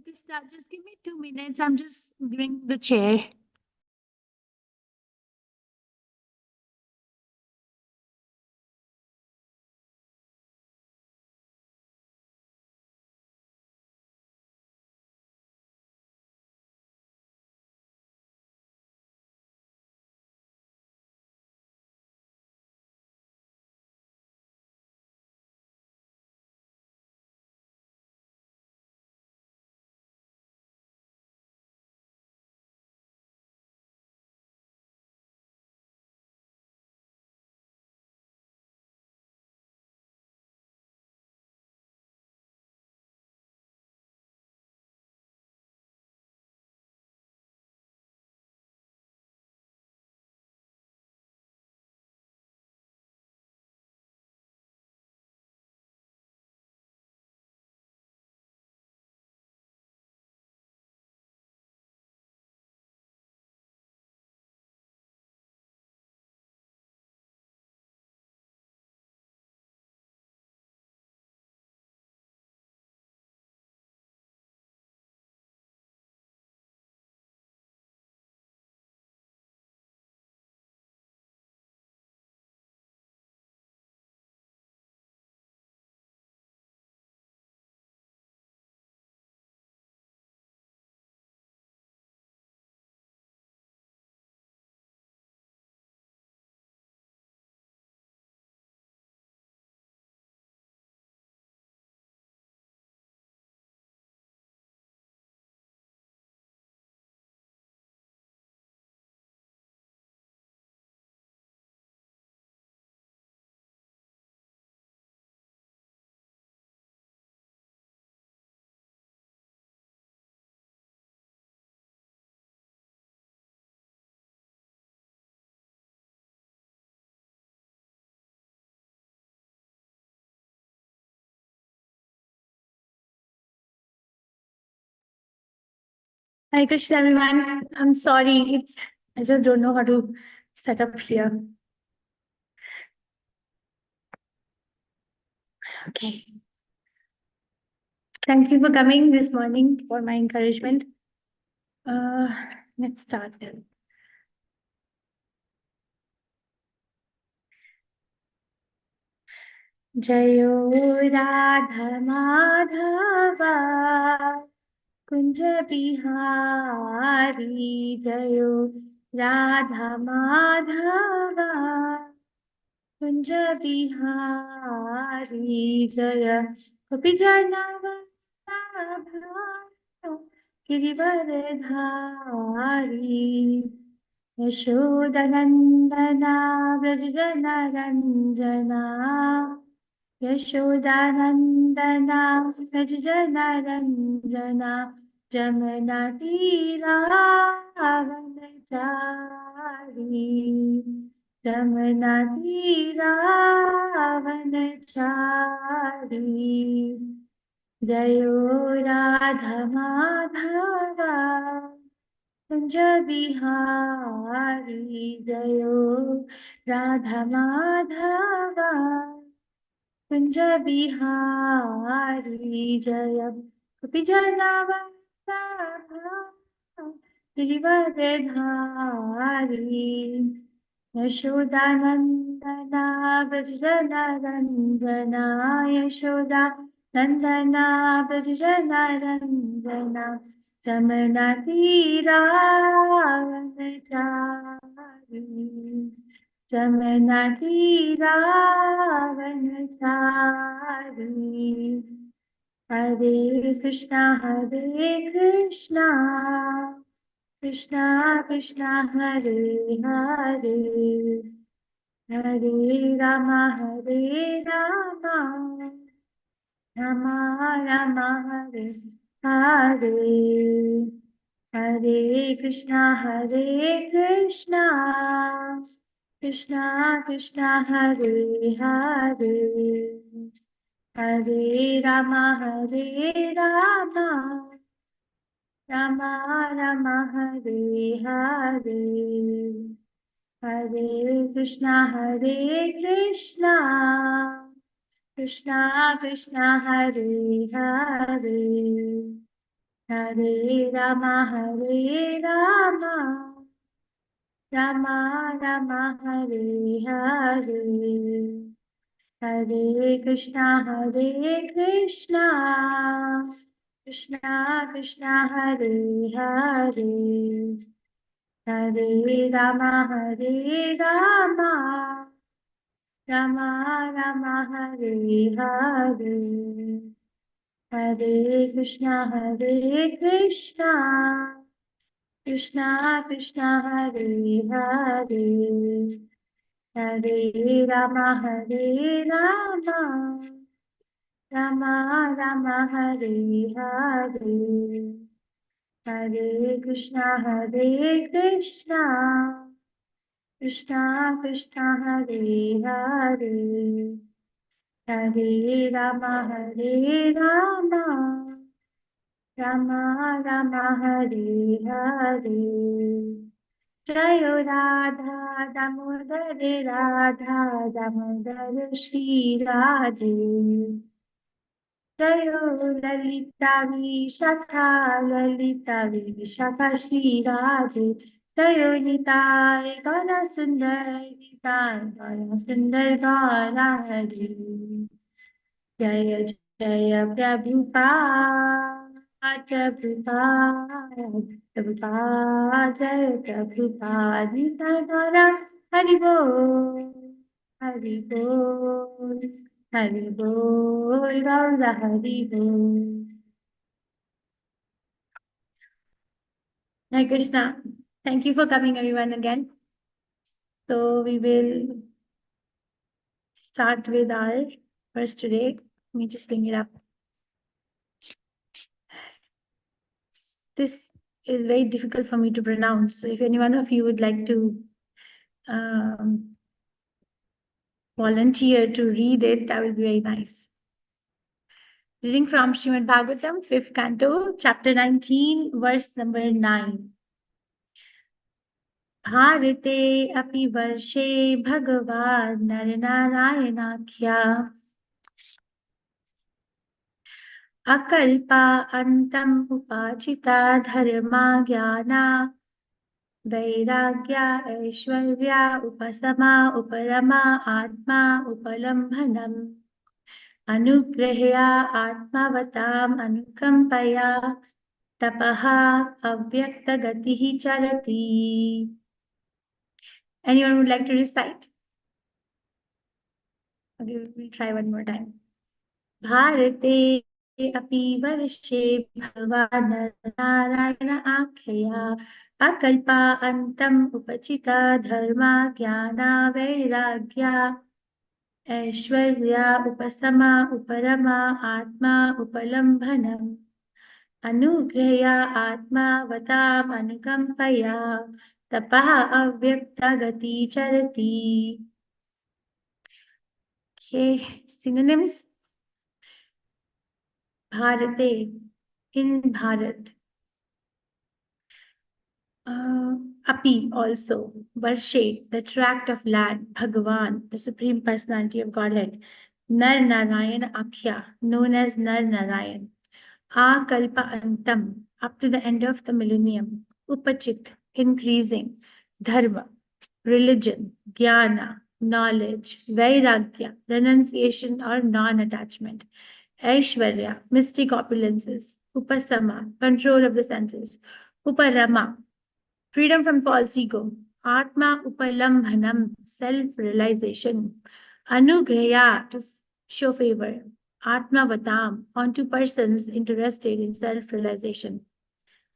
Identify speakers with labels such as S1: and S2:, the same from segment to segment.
S1: Krishna, just give me 2 minutes. I'm just doing the chair. Hare Krishna, everyone. I'm sorry. I just don't know how to set up here. Okay. Thank you for coming this morning for my encouragement. Let's start. Jayo Radha Madhava Kunja Bihari Jayo Radha Madhava Kunja Bihari Jaya Gopi Janavallabha Girivardhari Yashodanandana Vrajjanaranjana Yashodanandana Vrajjanaranjana Jamana Tiravanachari Jamana Tiravanachari Jayo Radha Madhava Kunja Bihari Jayo Radha Madhava Kunja Bihari Jaya Gopi Janavallabha Girivardhari Yashodanandana Vrajjanaranjana Yashoda Nandana Vrajjanaranjana Jamana Tiravanachari Jamana Tiravanachari Hare Krishna Krishna Krishna Hare Hare Hare Rama Rama Rama Hare Hare Hare Krishna Krishna Krishna Hare Hare Hare Rama Rama Rama Hare Hare Hare Krishna Krishna Krishna Hare Hare Hare Rama, Hare Rama, Rama Rama, Hare Hare. Hare Krishna, Krishna Krishna, Hare Hare. Hare Rama, Hare Rama, Rama Rama, Hare Hare. Hare Krishna, Krishna Krishna, Hare Hare. Hare Rama, Hare Rama, Rama Rama, Hare Hare. Hare Krishna, Krishna Krishna, Hare Hare. Hare Rama, Hare Rama, Rama Rama, Hare Hare. Jayo Radha Damodare, Radha Damodare, Shri Radhe. Jayo Lalita Vishakha, Lalita Vishakha, Shri Radhe. Jayo Nitai Gana Sundar, Nitai Gana Sundar Gana Hari. Jaya Jaya Prabhupada, Prabhupada, Prabhupada, Jaya Prabhupada, Nitai Gana Hari Bol, Hari Bol, Hari Bol, Gaura Hari Bol. Hare Krishna. Thank you for coming, everyone, again. So we will start with our verse today. Let me just bring it up. This is very difficult for me to pronounce. So if any one of you would like to volunteer to read it, that would be very nice. Reading from Srimad Bhagavatam, 5th canto, chapter 19, verse number 9. Bharate api varshe bhagavad naranarayanakya akalpa antam upachita dharma jnana वैराग्या Aishwarya उपसमा उपरमा आत्मा उपलम्भनम् अनुग्रह्या आत्मावताम् अनुकम्पया तपः अव्यक्तगतिः चरति. Anyone would like to recite? Okay, we'll try one more time. Bharate api varshe bhagavan narayana akhya akalpa antam upachita dharma jnana vairagya Aishwarya उपसमा उपरमा आत्मा उपलम्भनम् अनुग्रह्या आत्मावताम् अनुकम्पया तपः अव्यक्तगति चरति. Okay, synonyms. Bharate, in Bharat. Api, also. Varshe, the tract of land. Bhagavan, the Supreme Personality of Godhead. Nar Narayan Akhya, known as Nar Narayan. Akalpa Antam, up to the end of the millennium. Upachit, increasing. Dharma, religion. Jnana, knowledge. Vairagya, renunciation or non-attachment. Aishwarya, mystic opulences. Upasama, control of the senses. Uparama, freedom from false ego. Atma upalambhanam, self-realization. Anugraya, to show favor. Atmavatam, onto persons interested in self-realization.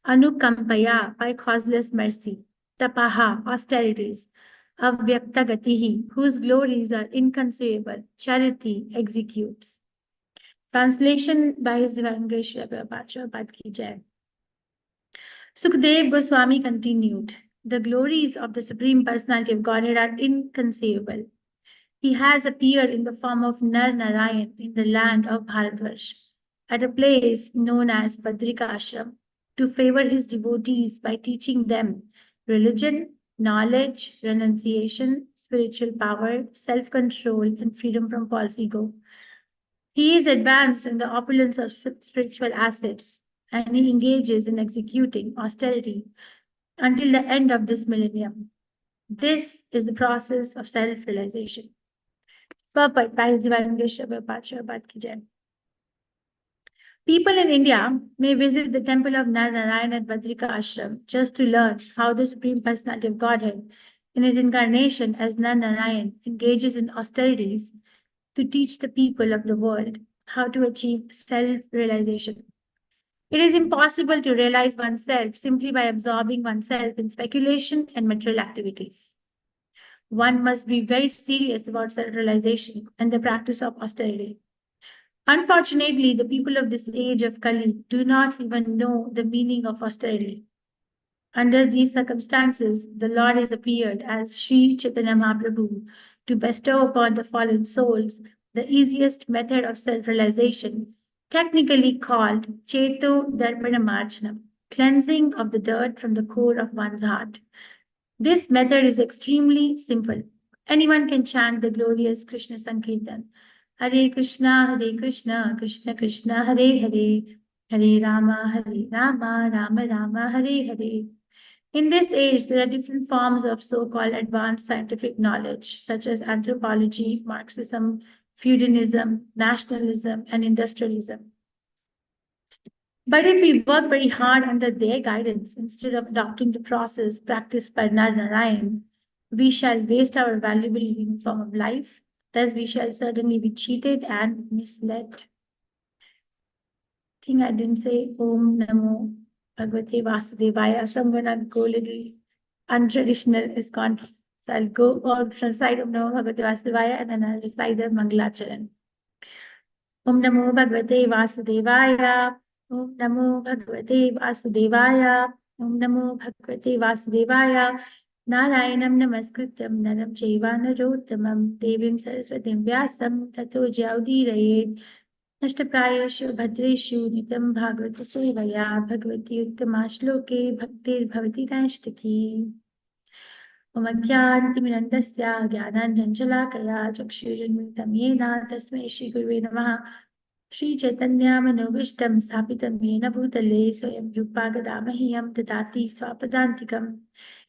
S1: Anukampaya, by causeless mercy. Tapaha, austerities. Avyaktagatihi, whose glories are inconceivable. Charity, executes. Translation by His Divine Grace Srila Prabhupada Ki Jai. Sukhdev Goswami continued, the glories of the Supreme Personality of Godhead are inconceivable. He has appeared in the form of Nar Narayan in the land of Bharatvarsh, at a place known as Badrika Ashram, to favor his devotees by teaching them religion, knowledge, renunciation, spiritual power, self-control, and freedom from false ego. He is advanced in the opulence of spiritual assets, and he engages in executing austerity until the end of this millennium. This is the process of self-realization. Purport by His Divine English Prabhupada Ki Jai. People in India may visit the temple of Nar Narayan at Badrika Ashram just to learn how the Supreme Personality of Godhead, in his incarnation as Nar Narayan, engages in austerities to teach the people of the world how to achieve self-realization. It is impossible to realize oneself simply by absorbing oneself in speculation and material activities. One must be very serious about self-realization and the practice of austerity. Unfortunately, the people of this age of Kali do not even know the meaning of austerity. Under these circumstances, the Lord has appeared as Sri Chaitanya Mahaprabhu to bestow upon the fallen souls the easiest method of self-realization, technically called Cheto Darpana Marjanam, cleansing of the dirt from the core of one's heart. This method is extremely simple. Anyone can chant the glorious Krishna Sankirtan. Hare Krishna, Krishna Krishna, Hare Hare, Hare Rama, Rama Rama, Hare Hare. In this age, there are different forms of so-called advanced scientific knowledge, such as anthropology, Marxism, feudalism, nationalism, and industrialism. But if we work very hard under their guidance, instead of adopting the process practiced by Nar Narayan, we shall waste our valuable living form of life. Thus, we shall certainly be cheated and misled. I think I didn't say Om Namo Bhagavate Vasudevaya, so I'm going to go a little untraditional ISKCON. So I'll go on from side Om Namo Bhagavate Vasudevaya and then I'll recite the Mangalacharan. Om Namo Bhagavate Vasudevaya. Om Namo Bhagavate Vasudevaya. Om Namo Bhagavate Vasudevaya. Narayanam Namaskrityam Naram Chaiva Narottamam Devim Saraswatim Vyasam Tato Jyaudhirayet Ashtaprayeshu Bhadreshu Nitam Bhagavata Sevaya Bhagavati Uttama Shloke Bhaktir Bhavati Nashtaki Om Ajnanti Mirandasya Gyanan Janjalakaya Chakshurunmitam Yena Tasmai Shri Gurve Namaha Shri Chaitanya Manovishtam Sapitam Yena Bhutale Soyam Rupa Gadamahiyam Dadati Swapadantikam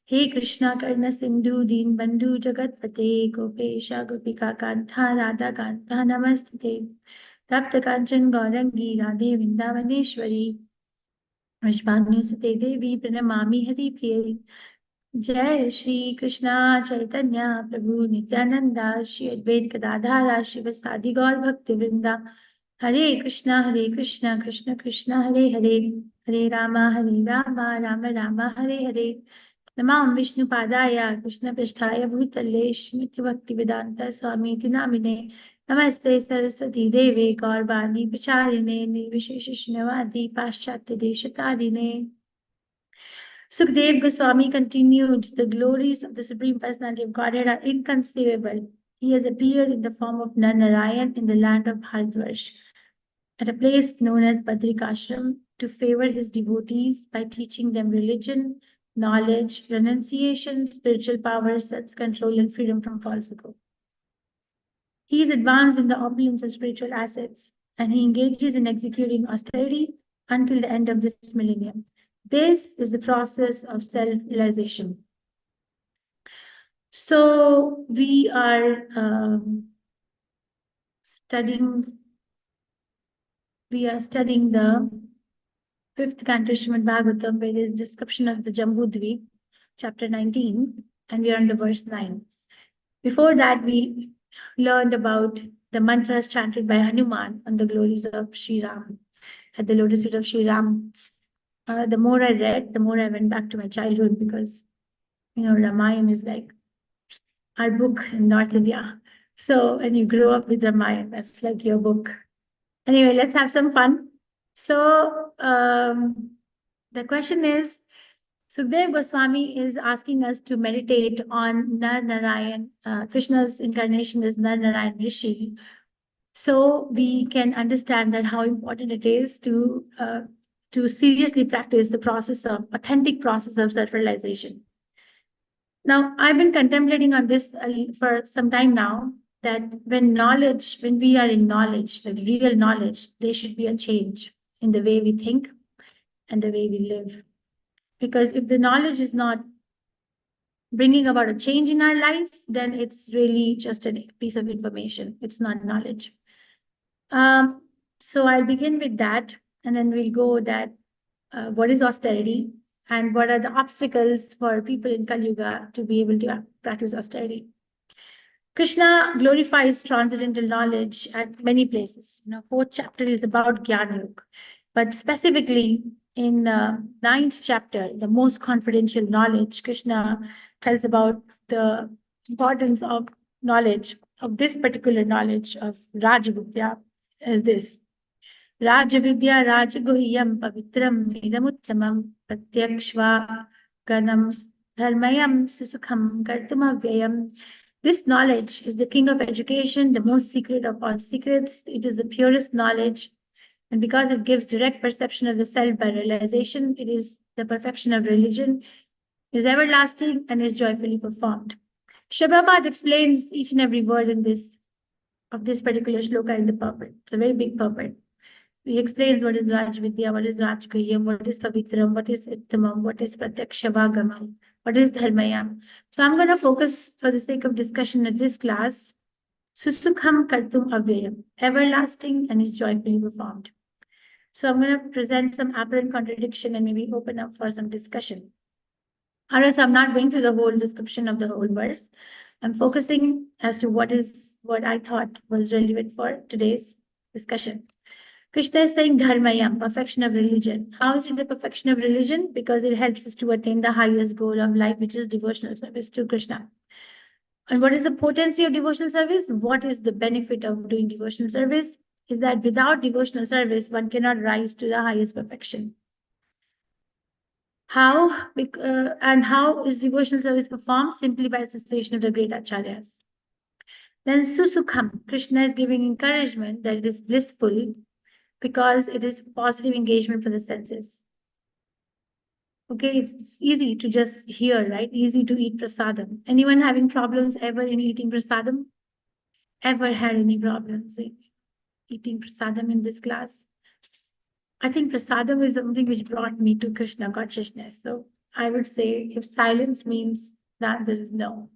S1: He Krishna Karna Sindhu Deen Bandhu Jagatpate Gopesha Gopika Kantha Radha Kantha Namastite Tapta Kanchan Gaurangi Radhe Vrindavaneshwari Vishvanusute Devi Pranamami Hari Priya Jai Shri Krishna Chaitanya Prabhu Nityananda Shri Advait Gadadhara Shivasadi Gaur Bhakti Vrinda Hare Krishna Krishna Krishna Hare Hare Hare Rama Rama Rama Hare Hare Namam Vishnu Padaya Krishna Pristhaya Bhutale Shrimati Bhakti Vedanta Swami Namine Namaste Saraswati Deve Gaurbani Pracharine Nirvishesha Shunyavadi Paschatya Deshatarine. Sukdev Goswami continued, the glories of the Supreme Personality of Godhead are inconceivable. He has appeared in the form of Nar Narayan in the land of Bharatvarsh, at a place known as Badrikashram, to favor his devotees by teaching them religion, knowledge, renunciation, spiritual power, self-control, and freedom from falsehood. He is advanced in the opulence of spiritual assets, and he engages in executing austerity until the end of this millennium. This is the process of self-realization. So we are studying the 5th canto Srimad Bhagavatam, where there is description of the Jambudvipa, chapter 19, and we are on the verse 9. Before that, we learned about the mantras chanted by Hanuman on the glories of Sri Ram, at the lotus feet of Sri Ram. The more I read, the more I went back to my childhood, because, Ramayana is like our book in North India. So when you grow up with Ramayana, that's like your book. Anyway, let's have some fun. So the question is, Sukdev Goswami is asking us to meditate on Nar Narayan, Krishna's incarnation as Nar Narayan Rishi, so we can understand that how important it is to seriously practice the authentic process of self-realization. Now, I've been contemplating on this for some time now, that when we are in knowledge, like real knowledge, there should be a change in the way we think, and the way we live. Because if the knowledge is not bringing about a change in our life, then it's really just a piece of information. It's not knowledge. So I'll begin with that, and then we'll go that what is austerity and what are the obstacles for people in Kali Yuga to be able to practice austerity. Krishna glorifies transcendental knowledge at many places. Fourth chapter is about Jnana Yoga, but specifically in ninth chapter, the most confidential knowledge, Krishna tells about the importance of knowledge, of this particular knowledge of Rajavidya, as this. Rajavidya Rajaguhyam Pavitram Idamuttamam Pratyakshva Ganam Dharmayam Susukham Kartumavyayam. This knowledge is the king of education, the most secret of all secrets. It is the purest knowledge. And because it gives direct perception of the self by realization, it is the perfection of religion, is everlasting, and is joyfully performed. Prabhupada explains each and every word in this of this particular shloka in the purport. It's a very big purport. He explains what is Rajvidya, what is Rajguhyam, what is Pavitram, what is Ittamam, what is Pratyakshagamam, what is Dharmayam. So I'm going to focus, for the sake of discussion at this class, Susukham Kartum Avyayam, everlasting and is joyfully performed. So I'm going to present some apparent contradiction and maybe open up for some discussion. Alright, so I'm not going through the whole description of the whole verse. I'm focusing as to what I thought was relevant for today's discussion. Krishna is saying dharmayam, perfection of religion. How is it the perfection of religion? Because it helps us to attain the highest goal of life, which is devotional service to Krishna. And what is the potency of devotional service? What is the benefit of doing devotional service? Is that without devotional service, one cannot rise to the highest perfection. How? And how is devotional service performed? Simply by association of the great acharyas. Then susukham, Krishna is giving encouragement that it is blissful, because it is positive engagement for the senses. Okay, it's easy to just hear, right? Easy to eat prasadam. Anyone having problems ever in eating prasadam? Ever had any problems in eating prasadam in this class? I think prasadam is something which brought me to Krishna consciousness. So I would say if silence means the answer is no.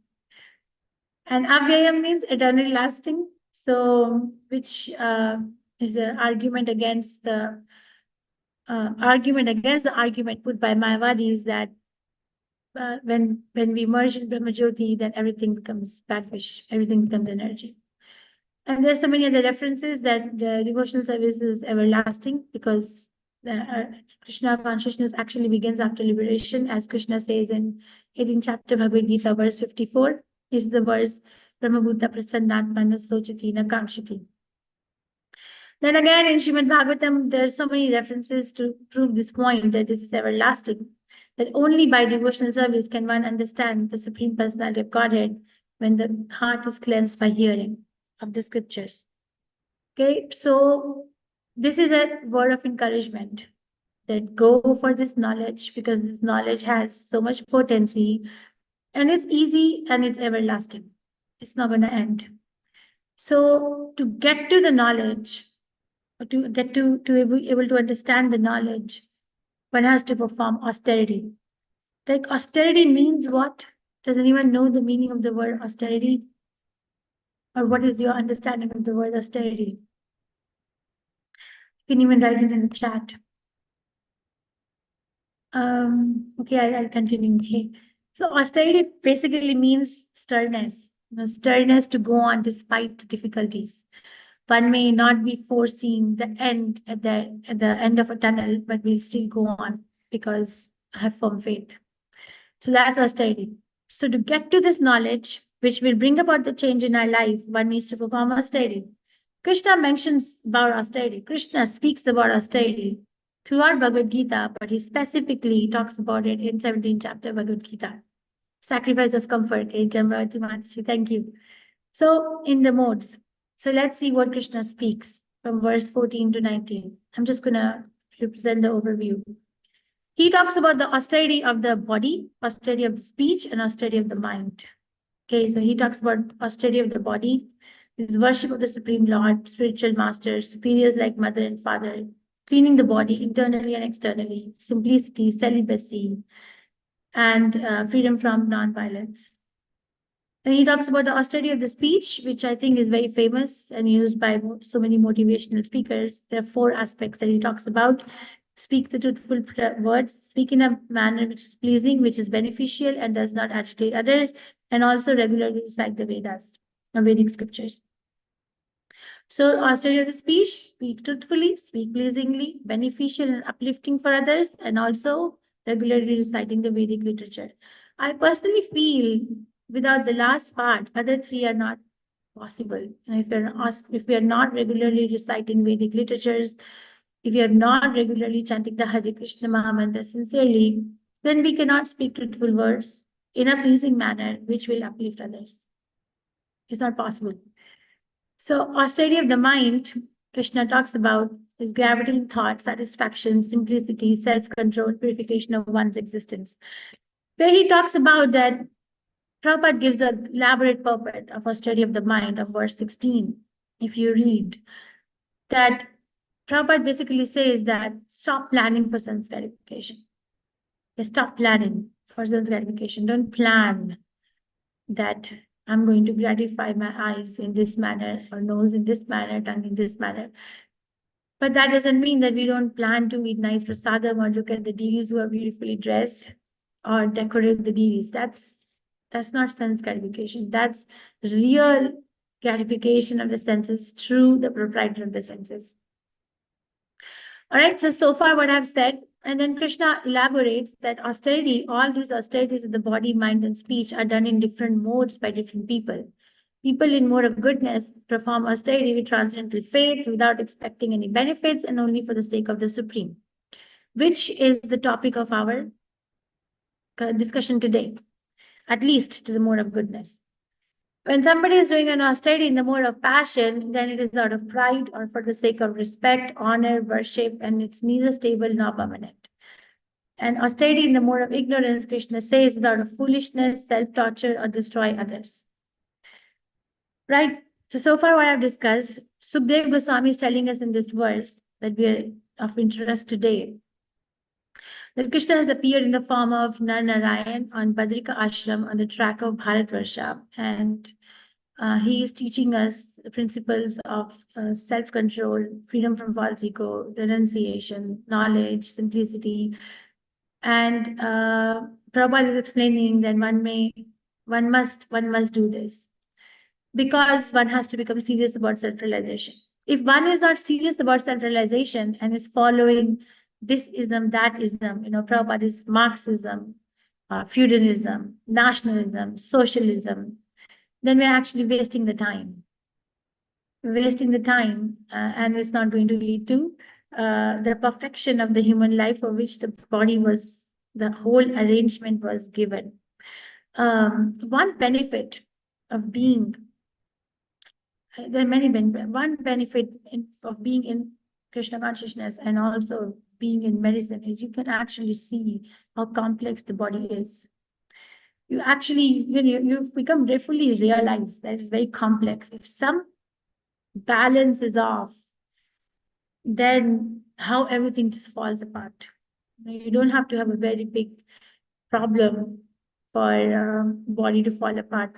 S1: And avyayam means eternally lasting. So which is an argument against the argument put by Mayavadis that when we merge in Brahma Jyoti, then everything becomes batfish, everything becomes energy. And there's so many other references that the devotional service is everlasting, because Krishna consciousness actually begins after liberation, as Krishna says in 18th chapter Bhagavad Gita, verse 54. This is the verse Brahmabhuta Prasannatmana Sochati Na Kamshati. Then again, in Srimad Bhagavatam, there are so many references to prove this point that this is everlasting, that only by devotional service can one understand the Supreme Personality of Godhead when the heart is cleansed by hearing of the scriptures. Okay, so this is a word of encouragement that go for this knowledge, because this knowledge has so much potency and it's easy and it's everlasting. It's not going to end. So to get to the knowledge, to get to be able to understand the knowledge, one has to perform austerity. Like austerity means what? Does anyone know the meaning of the word austerity? Or what is your understanding of the word austerity? You can even write it in the chat. Okay, I'll continue. Okay. So austerity basically means sternness. Sternness to go on despite difficulties. One may not be foreseeing the end at the end of a tunnel, but we'll still go on because I have firm faith. So that's austerity. So to get to this knowledge, which will bring about the change in our life, one needs to perform austerity. Krishna mentions about austerity. Krishna speaks about austerity throughout Bhagavad Gita, but he specifically talks about it in 17th chapter Bhagavad Gita. Sacrifice of comfort. Jambudvipa, thank you. So in the modes. So let's see what Krishna speaks from verse 14 to 19. I'm just going to represent the overview. He talks about the austerity of the body, austerity of the speech, and austerity of the mind. Okay, so he talks about austerity of the body, his worship of the Supreme Lord, spiritual masters, superiors like mother and father, cleaning the body internally and externally, simplicity, celibacy, and freedom from non-violence. And he talks about the austerity of the speech, which I think is very famous and used by so many motivational speakers. There are 4 aspects that he talks about. Speak the truthful words, speak in a manner which is pleasing, which is beneficial and does not agitate others, and also regularly recite the Vedas, the Vedic scriptures. So, austerity of the speech, speak truthfully, speak pleasingly, beneficial and uplifting for others, and also regularly reciting the Vedic literature. I personally feel without the last part, other 3 are not possible. And if we are not regularly reciting Vedic literatures, if we are not regularly chanting the Hare Krishna Mahamantra sincerely, then we cannot speak truthful words in a pleasing manner which will uplift others. It's not possible. So, austerity of the mind, Krishna talks about is gravity in thought, satisfaction, simplicity, self-control, purification of one's existence. Where he talks about that, Prabhupada gives an elaborate purport of austerity of the mind of verse 16. If you read that, Prabhupada basically says that stop planning for sense gratification. Stop planning for sense gratification. Don't plan that I'm going to gratify my eyes in this manner, or nose in this manner, tongue in this manner. But that doesn't mean that we don't plan to eat nice prasadam or look at the deities who are beautifully dressed or decorate the deities. That's not sense gratification. That's real gratification of the senses through the proprietor of the senses. All right, so far what I've said, and then Krishna elaborates that austerity, all these austerities of the body, mind, and speech are done in different modes by different people. People in mode of goodness perform austerity with transcendental faith without expecting any benefits and only for the sake of the Supreme, which is the topic of our discussion today, at least to the mode of goodness. When somebody is doing an austerity in the mode of passion, then it is out of pride or for the sake of respect, honor, worship, and it's neither stable nor permanent. And austerity in the mode of ignorance, Krishna says, is out of foolishness, self-torture, or destroy others. Right? So far what I've discussed, Sukdev Goswami is telling us in this verse that we are of interest today, that Krishna has appeared in the form of Nar Narayan on Badrika Ashram on the track of Bharatvarsha, and he is teaching us the principles of self-control, freedom from false ego, renunciation, knowledge, simplicity. And Prabhupada is explaining that one must do this because one has to become serious about self-realization. If one is not serious about self-realization and is following this ism, that ism, Prabhupada is Marxism, feudalism, nationalism, socialism, then we're actually wasting the time. And it's not going to lead to the perfection of the human life for which the whole arrangement was given. One benefit of being, there are many benefits. One benefit of being in Krishna consciousness and also being in medicine is you can actually see how complex the body is. You actually, you've become fully realized that it's very complex. If some balance is off, then how everything just falls apart. You don't have to have a very big problem for body to fall apart.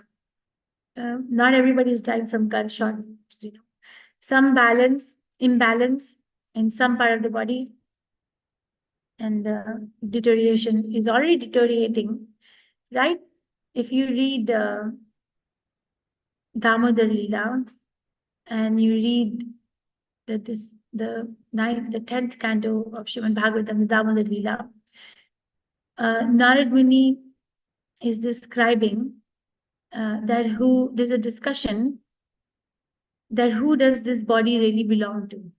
S1: Not everybody is dying from gunshots. Some imbalance in some part of the body, and deterioration is already deteriorating, right? If you read Damodar Leela and you read the 10th canto of Srimad Bhagavatam, the Damodar Leela, Narad Muni is describing there's a discussion that who does this body really belong to?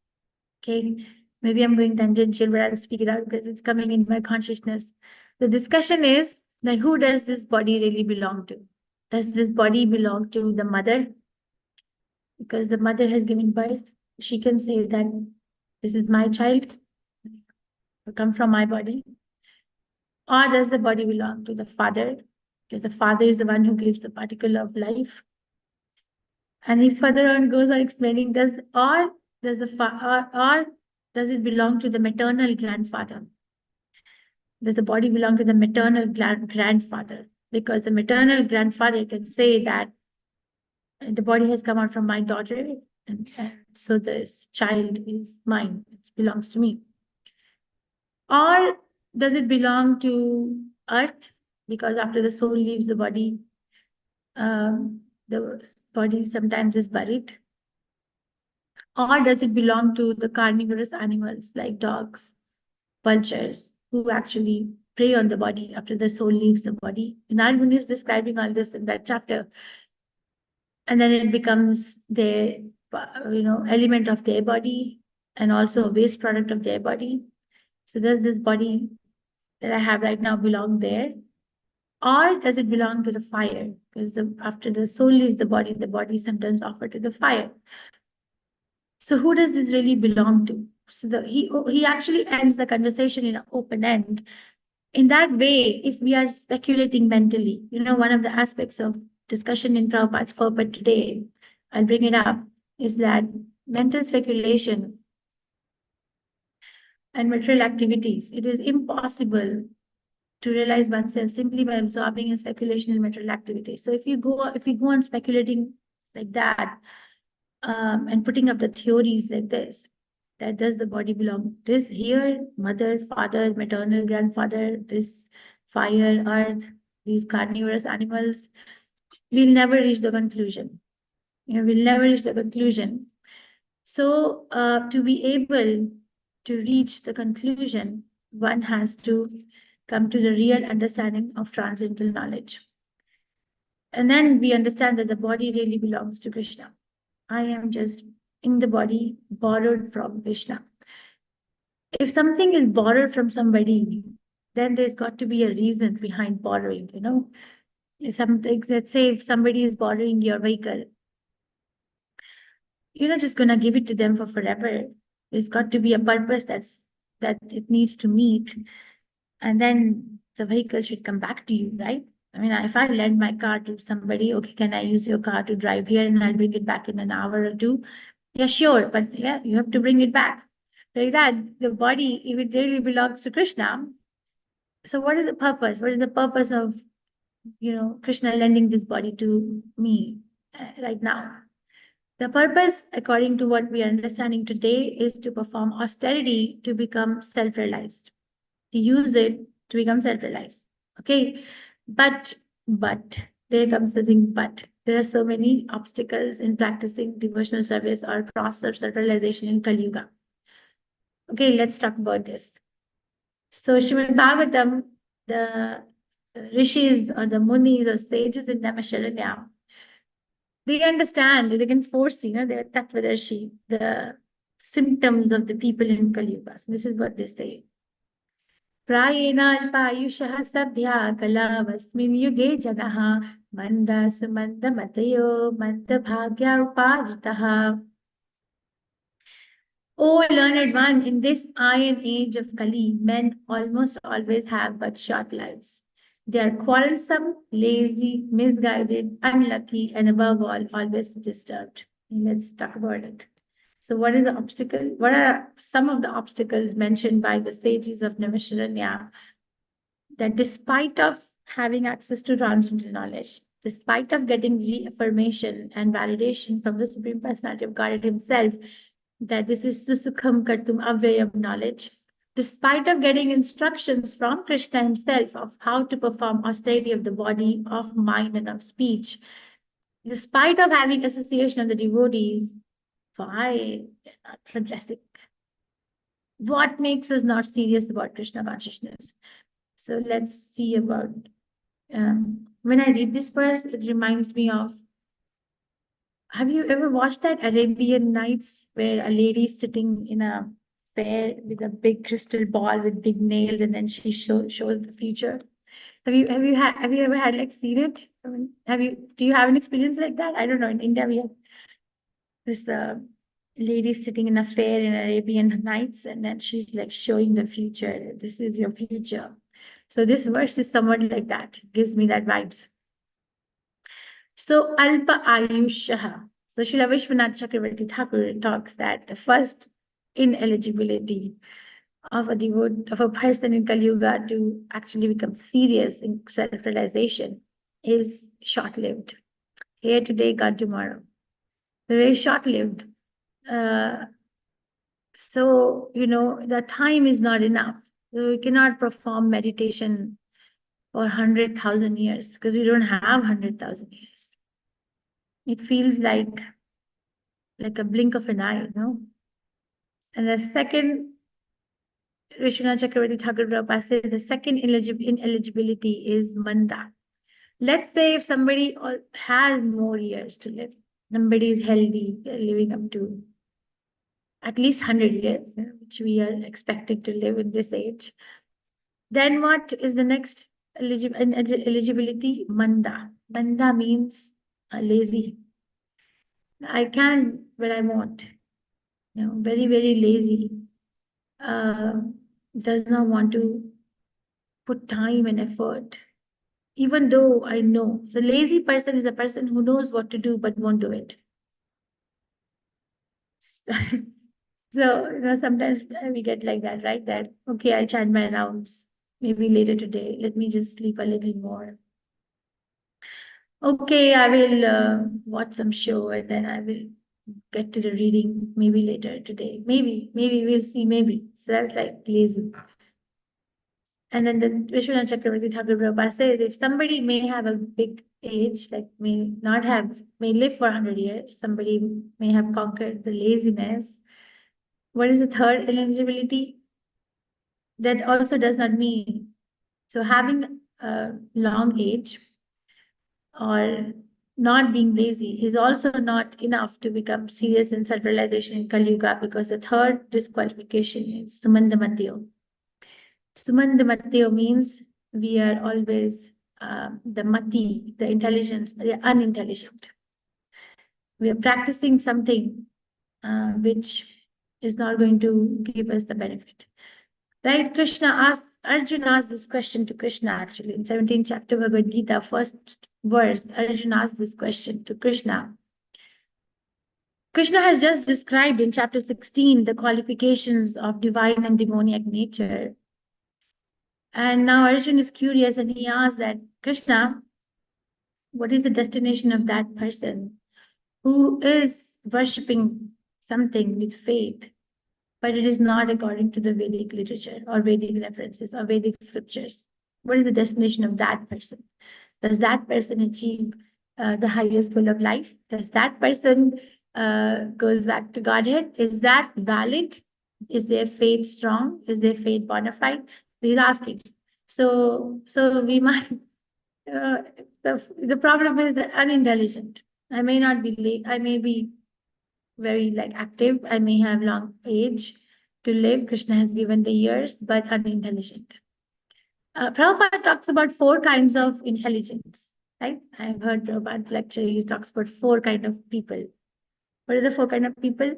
S1: Okay, maybe I'm going tangential, but I'll speak it out because it's coming in my consciousness. The discussion is that who does this body really belong to? Does this body belong to the mother? Because the mother has given birth, she can say that this is my child, come from my body. Or does the body belong to the father? Because the father is the one who gives the particle of life. And he further on goes on explaining, does the does it belong to the maternal grandfather? Does the body belong to the maternal grandfather? Because the maternal grandfather can say that the body has come out from my daughter, and so this child is mine, it belongs to me. Or does it belong to earth? Because after the soul leaves the body sometimes is buried. Or does it belong to the carnivorous animals like dogs, vultures, who actually prey on the body after the soul leaves the body? Narmuni is describing all this in that chapter. And then it becomes the element of their body and also a waste product of their body. So does this body that I have right now belong there? Or does it belong to the fire? Because after the soul leaves the body sometimes offered to the fire. So who does this really belong to? So he actually ends the conversation in an open end. In that way, if we are speculating mentally, one of the aspects of discussion in Prabhupada's purport today, I'll bring it up, is that mental speculation and material activities, it is impossible to realize oneself simply by absorbing in speculation and material activities. So if you go on speculating like that, and putting up the theories like this, that does the body belong this here, mother, father, maternal grandfather, this fire, earth, these carnivorous animals, we'll never reach the conclusion. We'll never reach the conclusion. So to be able to reach the conclusion, one has to come to the real understanding of transcendental knowledge. And then we understand that the body really belongs to Krishna. I am just in the body borrowed from Krishna. If something is borrowed from somebody, then there's got to be a reason behind borrowing, Something, let's say if somebody is borrowing your vehicle, you're not just going to give it to them for forever. There's got to be a purpose that it needs to meet. And then the vehicle should come back to you, right? I mean, if I lend my car to somebody, okay, can I use your car to drive here and I'll bring it back in an hour or two? Yeah, sure. But yeah, you have to bring it back. Like that, the body, if it really belongs to Krishna, so what is the purpose? What is the purpose of, Krishna lending this body to me right now? The purpose, according to what we are understanding today, is to perform austerity to become self-realized, to use it to become self-realized. Okay. But there comes the thing, but there are so many obstacles in practicing devotional service or process of self-realization in Kali Yuga. Okay, let's talk about this. So Srimad Bhagavatam, the rishis or the munis or sages in Naimisharanya, they understand, they can foresee, they're Tattvadarshi, the symptoms of the people in Kali Yuga. So this is what they say. प्रायेणाल्पायुषः सद्या कलावस्मिन् युगे जनः मन्दसुमन्दमतयो मन्दभाग्या उपाजितः. O learned one, in this iron age of Kali, men almost always have but short lives. They are quarrelsome, lazy, misguided, unlucky, and above all, always disturbed. Let's talk about it. So what is the obstacle? What are some of the obstacles mentioned by the sages of Naimisharanya? That despite of having access to transcendental knowledge, despite of getting reaffirmation and validation from the Supreme Personality of Godhead himself, that this is Susukham Kartum Avyayam knowledge, despite of getting instructions from Krishna himself of how to perform austerity of the body, of mind, and of speech, despite of having association of the devotees, why not progressing? What makes us not serious about Krishna consciousness? So let's see about, when I read this verse, it reminds me of, have you ever watched that Arabian Nights where a lady is sitting in a fair with a big crystal ball with big nails and then she shows the future? Have you ever had like seen it? I mean, do you have an experience like that? I don't know. In India, we have this lady sitting in a fair in Arabian Nights, and then she's like showing the future. This is your future. So this verse is somewhat like that. Gives me that vibes. So Alpa Ayushaha. So Srila Vishwanath Chakravarti Thakur talks that the first ineligibility of a person in Kali Yuga to actually become serious in self-realization is short-lived. Here today, gone tomorrow. Very short-lived. So, the time is not enough. So we cannot perform meditation for 100,000 years because we don't have 100,000 years. It feels like a blink of an eye, And the second, Vishwanath Chakravarti Thakur Prabhupada says, the second ineligibility is manda. Let's say if somebody has more years to live, somebody is healthy, living up to at least 100 years, which we are expected to live in this age. Then what is the next eligibility? Manda. Manda means lazy. I can when I want. Very, very lazy. Does not want to put time and effort, even though I know. So lazy person is a person who knows what to do but won't do it. So, sometimes we get like that, right? That, okay, I'll chant my rounds maybe later today. Let me just sleep a little more. Okay, I will watch some show and then I will get to the reading maybe later today. Maybe we'll see, maybe. So that's like lazy. And then the Vishwanath Chakravarti Thakur Prabhupada says, if somebody may have a big age, like may live for 100 years, somebody may have conquered the laziness. What is the third ineligibility? That also does not mean, so having a long age or not being lazy is also not enough to become serious in self-realization in Kali Yuga, because the third disqualification is Sumandamatyo. Sumandamatyo means we are always the mati, the intelligence, the unintelligent. We are practicing something which is not going to give us the benefit. Right? Arjuna asked this question to Krishna actually. In 17th chapter of Bhagavad Gita, first verse, Arjuna asked this question to Krishna. Krishna has just described in chapter 16 the qualifications of divine and demoniac nature. And now Arjuna is curious and he asks that, Krishna, what is the destination of that person who is worshipping something with faith, but it is not according to the Vedic literature or Vedic references or Vedic scriptures? What is the destination of that person? Does that person achieve the highest goal of life? Does that person goes back to Godhead? Is that valid? Is their faith strong? Is their faith bona fide? He's asking. So we might. The problem is unintelligent. I may not be. I may be very active. I may have long age to live. Krishna has given the years, but unintelligent. Prabhupada talks about 4 kinds of intelligence, right? I've heard Prabhupada lecture. He talks about 4 kinds of people. What are the 4 kinds of people?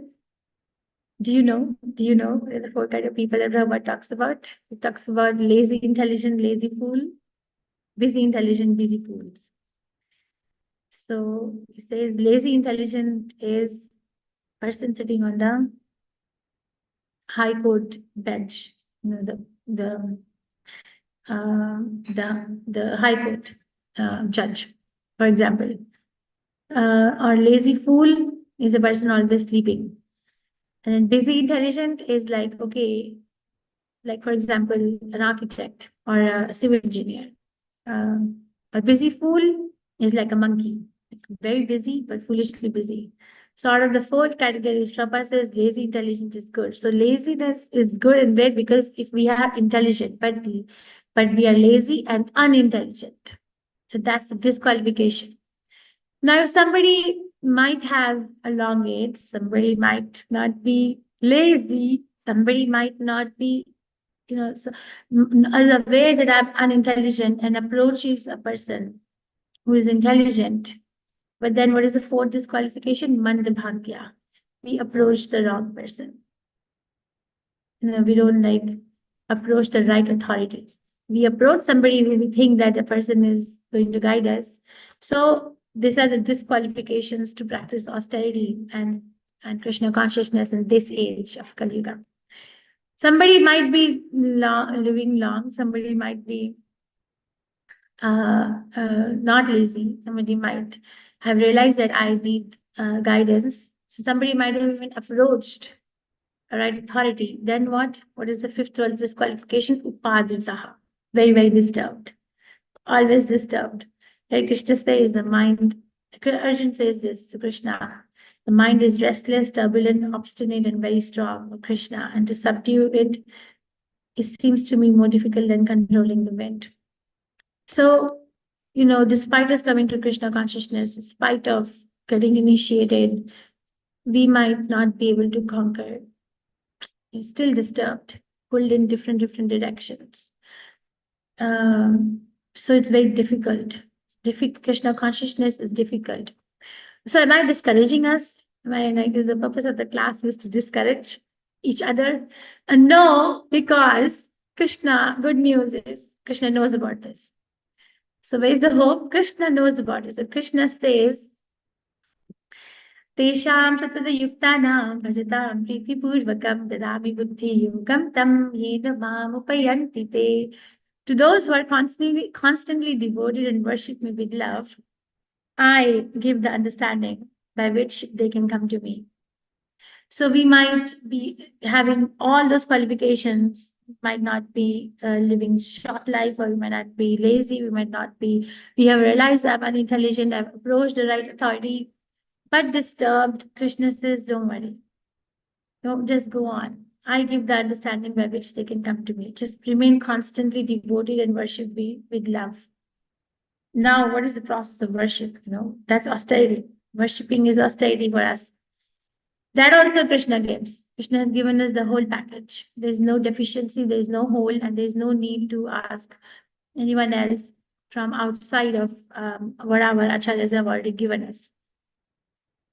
S1: Do you know? What are the 4 kinds of people that Prabhupada talks about? He talks about lazy intelligent, lazy fool, busy intelligent, busy fools. So he says lazy intelligent is person sitting on the high court bench, the high court judge, for example. Or lazy fool is a person always sleeping. And then busy intelligent is okay, for example, an architect or a civil engineer. A busy fool is like a monkey, very busy, but foolishly busy. So out of the 4 categories, Prabhupada says lazy intelligent is good. So laziness is good and bad because if we are intelligent, but we are lazy and unintelligent. So that's a disqualification. Now, if somebody might have a long age, somebody might not be lazy, somebody might not be, so as aware that I'm unintelligent and approaches a person who is intelligent. But then what is the 4th disqualification? Mandabhagya. We approach the wrong person. We don't approach the right authority. We approach somebody when we think that the person is going to guide us. So these are the disqualifications to practice austerity and and Krishna consciousness in this age of Kali Yuga. Somebody might be living long, somebody might be not lazy, somebody might have realized that I need guidance, somebody might have even approached a right authority. Then what? What is the fifth one? Disqualification? Upadritaha. Very, very disturbed. Always disturbed. Hare Krishna says the mind, Arjun says this to Krishna, the mind is restless, turbulent, obstinate, and very strong, Krishna, and to subdue it, it seems to me more difficult than controlling the wind. So, despite of coming to Krishna consciousness, despite of getting initiated, we might not be able to conquer. You're still disturbed, pulled in different directions. So it's very difficult. Krishna consciousness is difficult. So am I discouraging us? Am I like, is the purpose of the class is to discourage each other? No, because Krishna, good news is Krishna knows about this. So where is the hope? Krishna knows about it. So Krishna says, Tesham satada yuktanam bhajatam priti purvakam dadami buddhi yogam tam yena mam upayanti te. To those who are constantly devoted and worship me with love, I give the understanding by which they can come to me. So we might be having all those qualifications, might not be living short life, or we might not be lazy, we have realized I'm unintelligent, I've approached the right authority, but disturbed. Krishna says, don't worry. Don't just go on. I give the understanding by which they can come to me. Just remain constantly devoted and worship me with love. Now, what is the process of worship? That's austerity. Worshipping is austerity for us. That also Krishna gives. Krishna has given us the whole package. There's no deficiency, there's no hole, and there's no need to ask anyone else from outside of what our acharyas have already given us.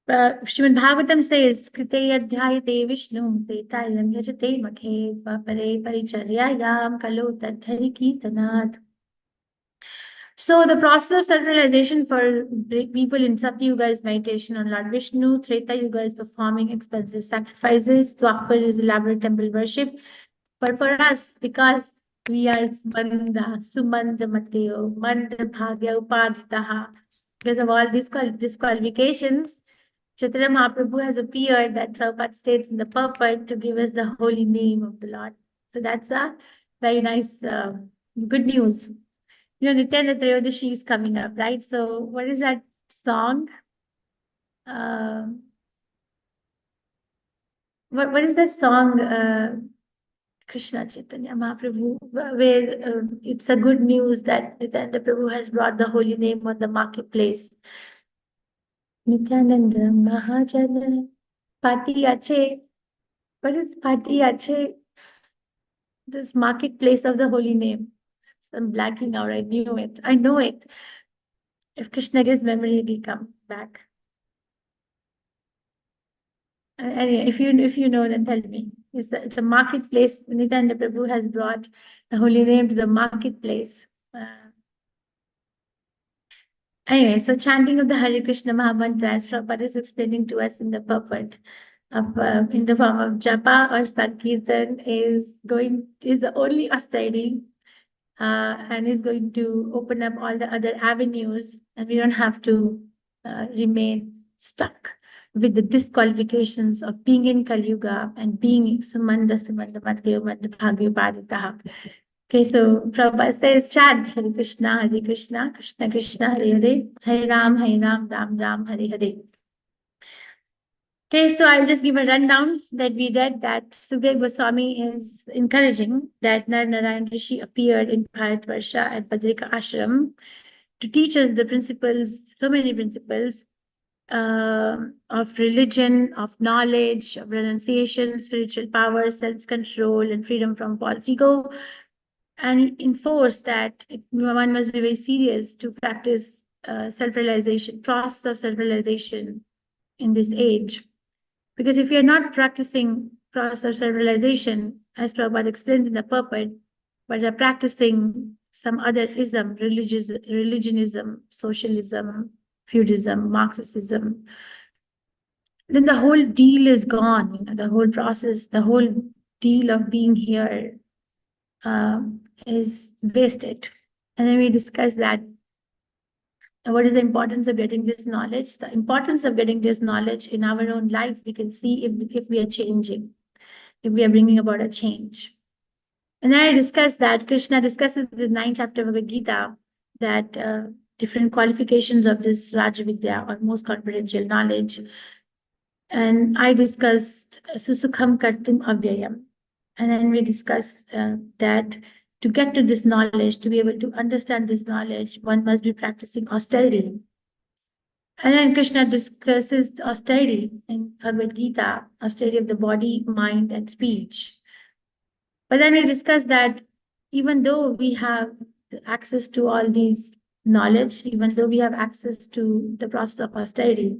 S1: Srimad Bhagavatam says, Krite adhyayate Vishnu, Tetayam yajate makhe, Vapare paricharyayam kalo tadhari kirtanat. So the process of self-realization for people in Satya Yuga is meditation on Lord Vishnu, Treta Yuga is performing expensive sacrifices, Dwapar is elaborate temple worship. But for us, because we are Sumanda Mateo, Manda Bhagya Upadhitaha, because of all these disqualifications, Chaitanya Mahaprabhu has appeared that Prabhupada states in the purport to give us the holy name of the Lord. So that's a very nice, good news. Nitya Tiryodashi is coming up, right? So what is that song? What is that song, Krishna Chaitanya Mahaprabhu, where it's a good news that Nityananda Prabhu has brought the holy name on the marketplace. Nityananda Mahajana Pati Ache. What is Pati Ache? This marketplace of the holy name. I'm blacking out. I knew it. I know it. If Krishna gives memory, it will come back. Anyway, if you know, then tell me. It's a marketplace. Nityananda Prabhu has brought the holy name to the marketplace. Anyway, so chanting of the Hare Krishna Mahamantra, as Prabhupada is explaining to us in the purport, in the form of japa or sankirtan, is the only austerity. And is going to open up all the other avenues, and we don't have to remain stuck with the disqualifications of being in Kali Yuga and being Sumanda Matyo Manda Bhagya Upadhitaha. Okay, so Prabhupada says, chant Hare Krishna, Krishna Krishna, Hare Hare, Hare Ram, Ram Ram, Hare Hare. Okay, so I'll just give a rundown that we read that Sukadeva Goswami is encouraging that Narayan Rishi appeared in Bharatvarsha at Badrika Ashram to teach us the principles, so many principles of religion, of knowledge, of renunciation, spiritual power, self-control, and freedom from false ego, and enforce that one must be very serious to practice self-realization, process of self-realization in this age. Because if you're not practicing process of self-realization, as Prabhupada explains in the purport, but you're practicing some other ism, religionism, socialism, feudism, Marxism, then the whole deal is gone. You know, the whole process, the whole deal of being here is wasted. And then we discuss that what is the importance of getting this knowledge? The importance of getting this knowledge in our own life, we can see if we are changing, if we are bringing about a change. And then I discussed that Krishna discusses in the 9th chapter of Bhagavad Gita that different qualifications of this Rajavidya or most confidential knowledge. And I discussed Susukham Kartum Avyayam. And then we discussed that to get to this knowledge, to be able to understand this knowledge, one must be practicing austerity. And then Krishna discusses austerity in Bhagavad Gita, austerity of the body, mind, and speech. But then we discussed that even though we have access to all these knowledge, even though we have access to the process of austerity,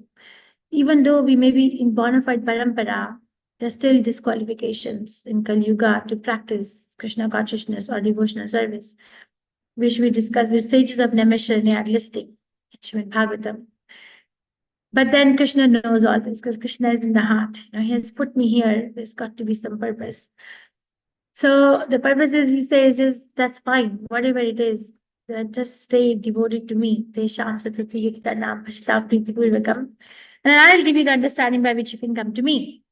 S1: even though we may be in bona fide parampara, there are still disqualifications in Kali Yuga to practice Krishna consciousness or devotional service, which we discussed with sages of Naimisharanya are listing in Srimad Bhagavatam. But then Krishna knows all this because Krishna is in the heart. You know, he has put me here. There's got to be some purpose. So the purpose is, he says, just that's fine, whatever it is, just stay devoted to me. Tesham satvapiyuktanam pashtav pritipurvakam. And then I'll give you the understanding by which you can come to me.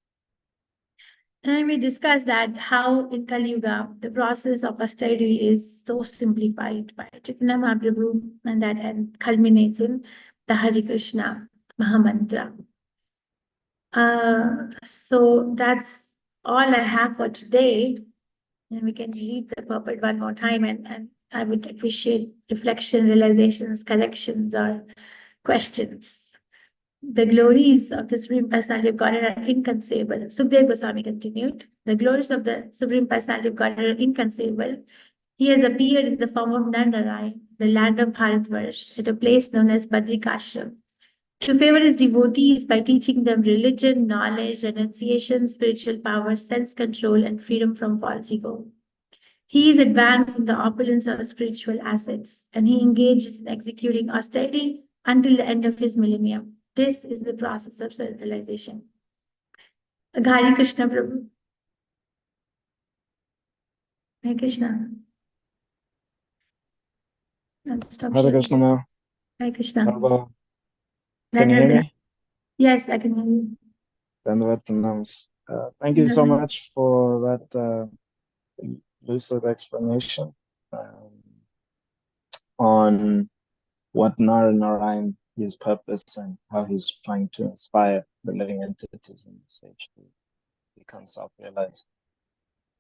S1: And then we discussed that how in Kali Yuga, the process of austerity is so simplified by Chaitanya Mahaprabhu, and that and culminates in the Hare Krishna Mahamantra. So that's all I have for today. And we can read the purport one more time, and I would appreciate reflection, realizations, corrections, or questions. The glories of the Supreme Personality of Godhead are inconceivable. Sukdev Goswami continued. The glories of the Supreme Personality of Godhead are inconceivable. He has appeared in the form of Narayan, the land of Bharatvarsh, at a place known as Badrikashram, to favor his devotees by teaching them religion, knowledge, renunciation, spiritual power, sense control, and freedom from false ego. He is advanced in the opulence of spiritual assets, and he engages in executing austerity until the end of his millennium. This is the process of self-realization. Hare Krishna Prabhu. Hare Krishna.
S2: Hare Krishna, ma.
S1: Hare Krishna.
S2: Hello. Can you hear me?
S1: Yes, I can hear you.
S2: Dandavad pranams. Thank you so much for that lucid explanation on what Narayan, his purpose, and how he's trying to inspire the living entities in this age to become self-realized.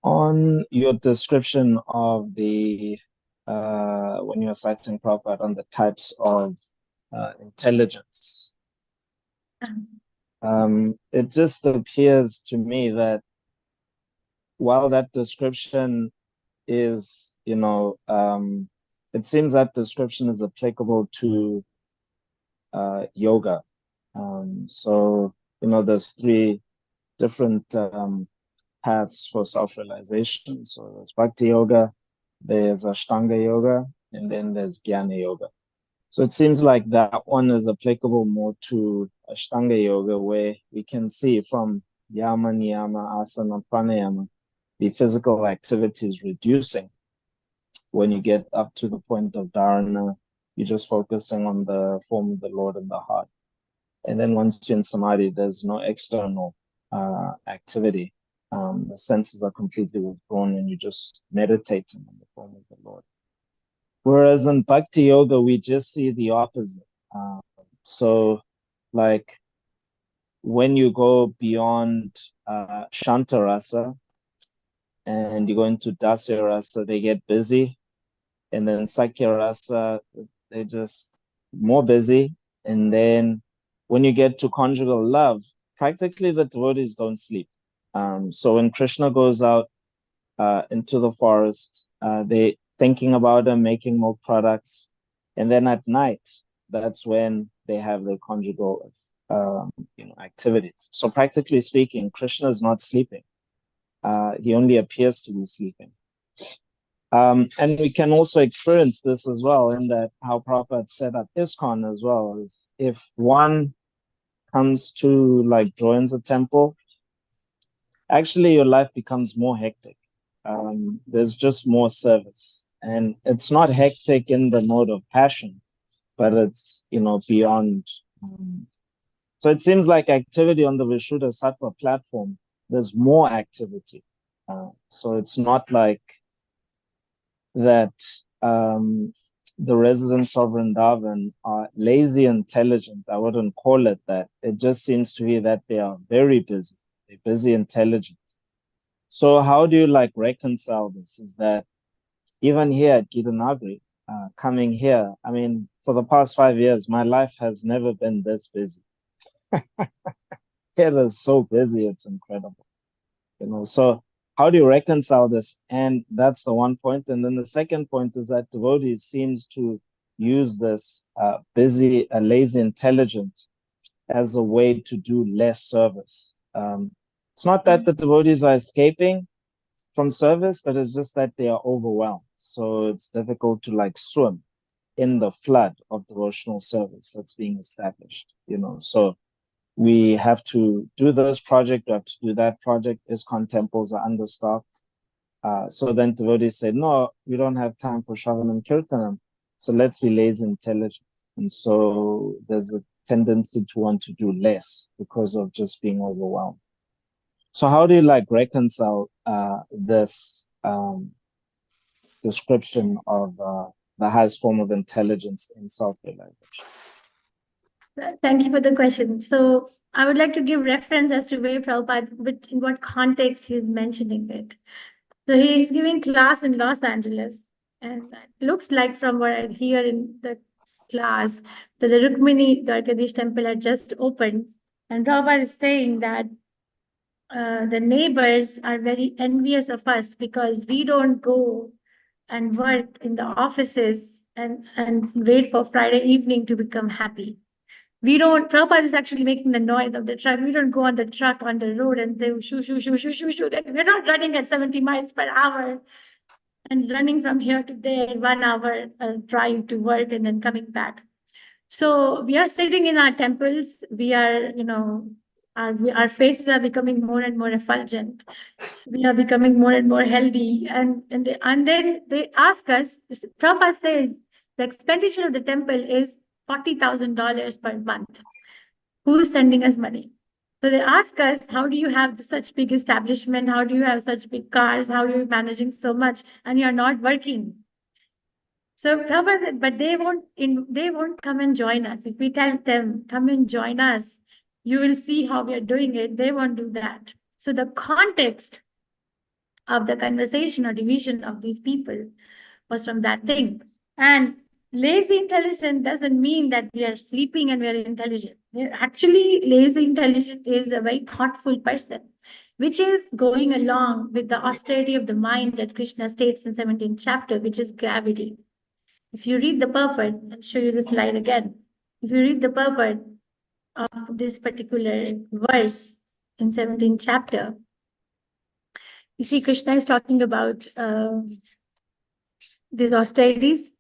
S2: On your description of the, when you were citing Prabhupada on the types of intelligence, it just appears to me that while that description is, it seems that description is applicable to yoga. So, there's 3 different paths for self-realization. So there's Bhakti Yoga, there's Ashtanga Yoga, and then there's Jnana Yoga. So it seems like that one is applicable more to Ashtanga Yoga, where we can see from Yama, Niyama, Asana, Pranayama, the physical activities reducing. When you get up to the point of Dharana, you're just focusing on the form of the Lord in the heart. And then once you're in Samadhi, there's no external activity. The senses are completely withdrawn and you're just meditating on the form of the Lord. Whereas in Bhakti Yoga, we just see the opposite. So like when you go beyond Shantarasa and you go into Dasya Rasa, they get busy. And then Sakya Rasa, they're just more busy. And then when you get to conjugal love, practically the devotees don't sleep. So when Krishna goes out into the forest, they thinking about him, making more products. And then at night, that's when they have their conjugal activities. So practically speaking, Krishna is not sleeping. He only appears to be sleeping. And we can also experience this as well in that how Prabhupada set up ISKCON as well, is if one comes to like joins a temple, actually your life becomes more hectic. There's just more service, and it's not hectic in the mode of passion, but it's beyond. Um, so it seems like activity on the Vishuddha Sattva platform, there's more activity. So it's not like that the residents of Vrindavan are lazy intelligent. I wouldn't call it that. It just seems to be that they are very busy. They're busy intelligent. So how do you like reconcile this? Is that even here at Gitanagri, coming here, I mean, for the past 5 years, my life has never been this busy. It is so busy, it's incredible. So how do you reconcile this? And that's the one point. And then the second point is that devotees seems to use this busy, lazy, intelligent as a way to do less service. It's not that the devotees are escaping from service, but it's just that they are overwhelmed. So it's difficult to like swim in the flood of devotional service that's being established. So we have to do this project, we have to do that project. ISKCON temples are understaffed. So then devotees said, no, we don't have time for Shravanam Kirtanam. So let's be lazy intelligent. And so there's a tendency to want to do less because of just being overwhelmed. So how do you like reconcile this description of the highest form of intelligence in self-realization?
S1: Thank you for the question. So I would like to give reference as to where Prabhupada, but in what context he's mentioning it. So he's giving class in Los Angeles, and it looks like from what I hear in the class that the Rukmini Dwarkadish temple had just opened, and Prabhupada is saying that the neighbors are very envious of us because we don't go and work in the offices and wait for Friday evening to become happy. We don't, Prabhupada is actually making the noise of the truck. We don't go on the truck on the road and say, shoo, shoo, shoo, shoo, shoo, shoo. We're not running at 70 miles per hour and running from here to there, 1 hour drive to work and then coming back. So we are sitting in our temples. We are, our faces are becoming more and more effulgent. We are becoming more and more healthy. And then they ask us, Prabhupada says, the expenditure of the temple is $40,000 per month. Who's sending us money? So they ask us, how do you have such big establishment? How do you have such big cars? How are you managing so much? And you're not working. So Prabhupada said, but they won't come and join us. If we tell them, come and join us, you will see how we are doing it. They won't do that. So the context of the conversation or division of these people was from that thing. And lazy intelligence doesn't mean that we are sleeping and we are intelligent. Actually, lazy intelligent is a very thoughtful person, which is going along with the austerity of the mind that Krishna states in 17th chapter, which is gravity. If you read the purport, I'll show you the slide again. If you read the purport of this particular verse in 17th chapter, you see Krishna is talking about these austerities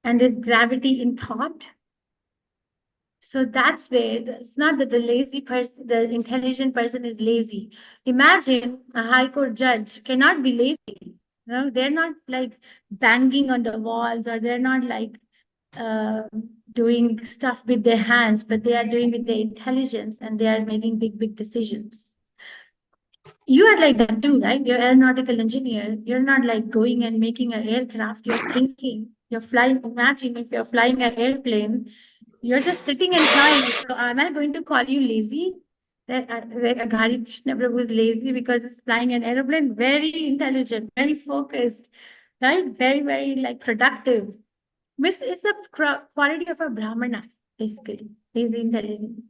S1: and this gravity in thought. So that's where it's not that the lazy person, the intelligent person is lazy. Imagine a high court judge cannot be lazy. They're not like banging on the walls, or they're not like doing stuff with their hands, but they are doing with their intelligence, and they are making big, big decisions. You are like that too, right? You're an aeronautical engineer. You're not like going and making an aircraft. You're thinking, you're flying. Imagine if you're flying an airplane, you're just sitting and flying. So am I going to call you lazy? That Aghari Krishna Prabhu is lazy because he's flying an airplane? Very intelligent, very focused, right? Very, very like productive. It's the quality of a Brahmana, basically. Lazy intelligent.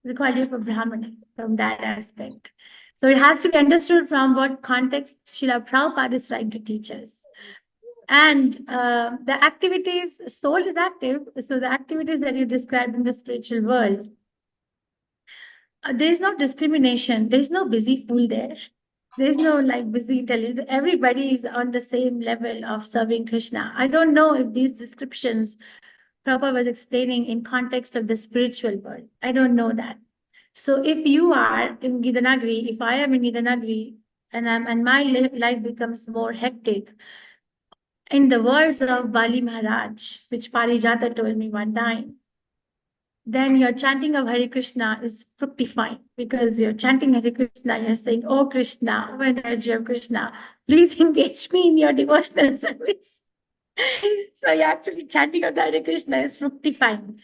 S1: The quality of a Brahmana from that aspect. So it has to be understood from what context Srila Prabhupada is trying to teach us. And the activities, soul is active. So the activities that you described in the spiritual world, there's no discrimination. There's no busy fool there. There's no like busy intelligence. Everybody is on the same level of serving Krishna. I don't know if these descriptions Prabhupada was explaining in context of the spiritual world. I don't know that. So if you are in Gidanagri, if I am in Gidanagri, and my life becomes more hectic, in the words of Bali Maharaj, which Parijata told me one time, then your chanting of Hare Krishna is fructifying, because you're chanting Hare Krishna, you're saying, "Oh Krishna, oh energy of Krishna, please engage me in your devotional service." So you're actually chanting of the Hare Krishna is fructifying.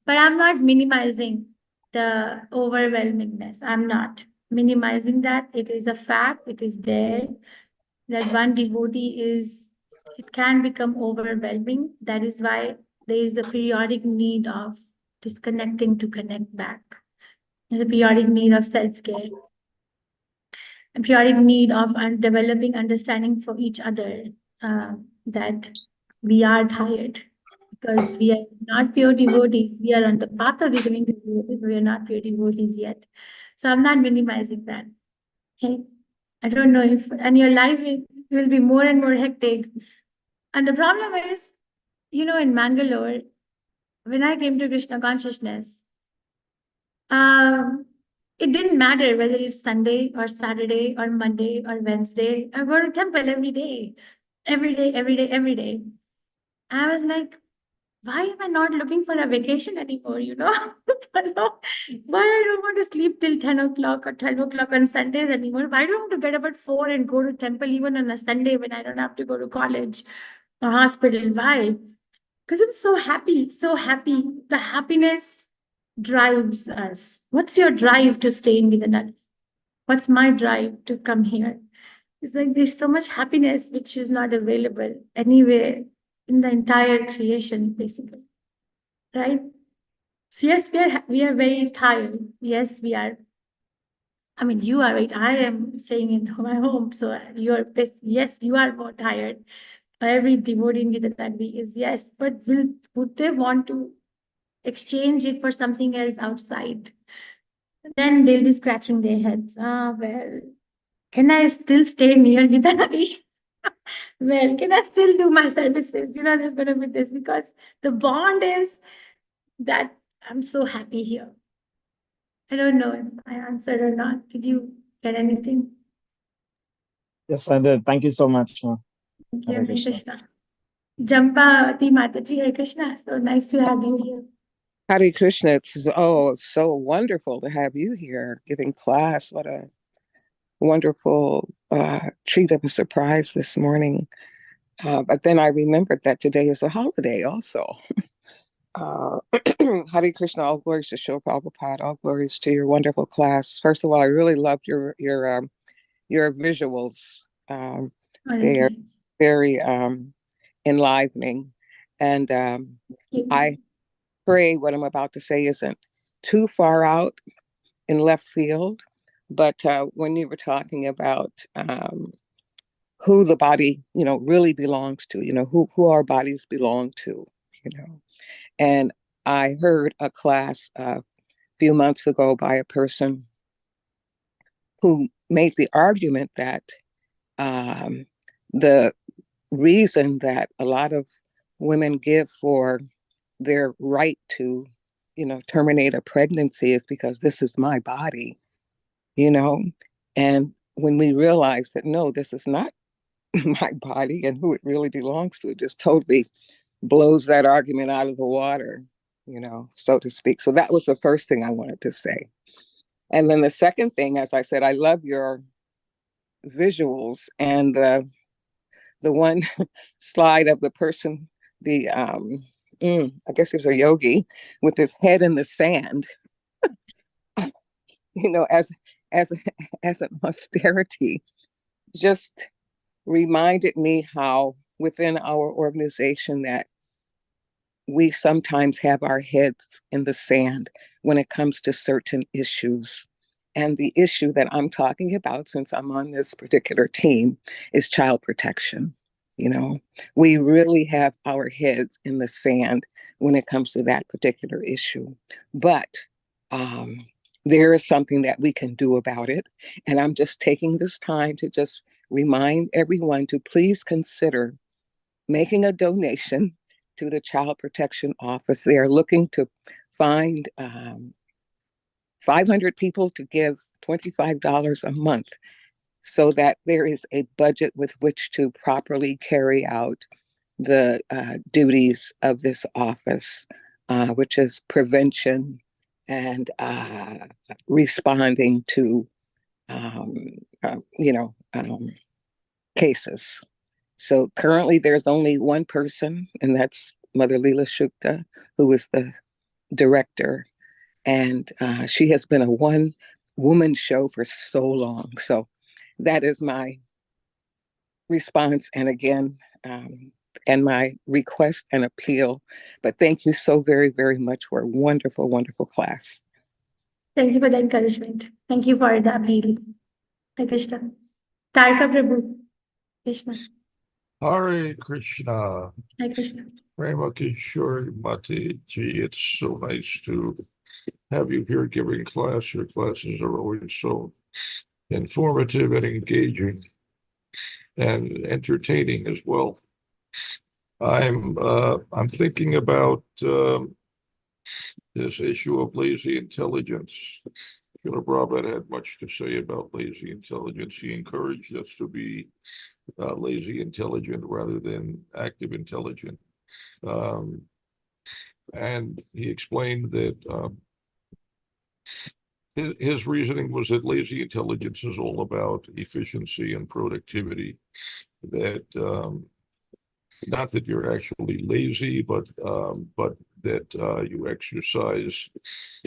S1: But I'm not minimizing the overwhelmingness. I'm not minimizing that. It is a fact, it is there, that one devotee is, it can become overwhelming. That is why there is a periodic need of disconnecting to connect back. There's a periodic need of self-care, a periodic need of developing understanding for each other, that we are tired because we are not pure devotees. We are on the path of becoming devotees, but we are not pure devotees yet. So I'm not minimizing that. Okay. I don't know if, and your life will be more and more hectic. And the problem is, in Mangalore, when I came to Krishna consciousness, it didn't matter whether it's Sunday or Saturday or Monday or Wednesday. I go to temple every day, every day, every day, every day. I was like, why am I not looking for a vacation anymore? Why I don't want to sleep till 10 o'clock or 12 o'clock on Sundays anymore? Why do I want to get up at 4 and go to temple even on a Sunday when I don't have to go to college or hospital? Why? Because I'm so happy, so happy. The happiness drives us. What's your drive to stay in Gidanad? What's my drive to come here? It's like there's so much happiness which is not available anywhere in the entire creation, basically. Right? So yes, we are very tired. Yes, we are. I mean, you are right. I am staying in my home, so you're best. Yes, you are more tired. Every devotee in Gidanagri is, yes, but would they want to exchange it for something else outside? Then they'll be scratching their heads. Well, can I still stay near Gidanagri? Well, can I still do my services? There's going to be this, because the bond is that I'm so happy here. I don't know if I answered or not. Did you get anything?
S2: Yes, I did. Thank you so much.
S1: Thank you,
S2: Hare
S1: Hare
S2: Krishna.
S1: Krishna. Jampavati Mataji, Hare Krishna. So nice to have you here.
S3: Hare Krishna, it's so wonderful to have you here giving class. What a wonderful treat of a surprise this morning. But then I remembered that today is a holiday also. Hare Krishna, all glories to Srila Prabhupada, all glories to your wonderful class. First of all, I really loved your visuals. They are very enlivening. And I pray what I'm about to say isn't too far out in left field, but when you were talking about who the body, really belongs to, who our bodies belong to, and I heard a class a few months ago by a person who made the argument that the reason that a lot of women give for their right to, terminate a pregnancy is because this is my body, and when we realize that, no, this is not my body and who it really belongs to, it just totally blows that argument out of the water, so to speak. So that was the first thing I wanted to say. And then the second thing, as I said, I love your visuals, and the one slide of the person, I guess he was a yogi with his head in the sand, as as an austerity, just reminded me how within our organization that we sometimes have our heads in the sand when it comes to certain issues. And the issue that I'm talking about, since I'm on this particular team, is child protection. We really have our heads in the sand when it comes to that particular issue. But there is something that we can do about it. And I'm just taking this time to just remind everyone to please consider making a donation to the Child Protection Office. They are looking to find 500 people to give $25 a month so that there is a budget with which to properly carry out the duties of this office, which is prevention and responding to, cases. So currently there's only one person, and that's Mother Leela Shukta, who is the director. And she has been a one-woman show for so long. So that is my response. And again, and my request and appeal. But thank you so very, very much for a wonderful, wonderful class.
S1: Thank you for the encouragement. Thank you for the appeal. Hare Krishna. Tarka Prabhu. Krishna.
S4: Hare Krishna.
S1: Hare Krishna.
S4: Prema-Kishori Mati Ji, it's so nice to have you here giving class. Your classes are always so informative and engaging and entertaining as well. I'm thinking about this issue of lazy intelligence. Srila Prabhupada had much to say about lazy intelligence. He encouraged us to be lazy intelligent rather than active intelligent. And he explained that his reasoning was that lazy intelligence is all about efficiency and productivity. That not that you're actually lazy, but that you exercise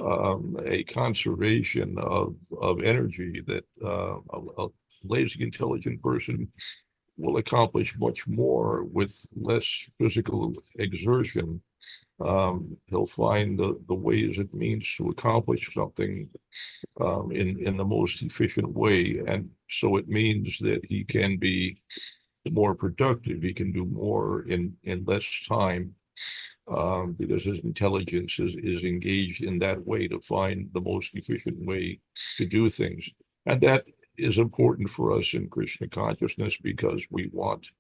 S4: a conservation of energy. That a lazy intelligent person will accomplish much more with less physical exertion. He'll find the ways and means to accomplish something in the most efficient way. And so it means that he can be more productive. He can do more in less time because his intelligence is engaged in that way to find the most efficient way to do things. And that is important for us in Krishna consciousness because we want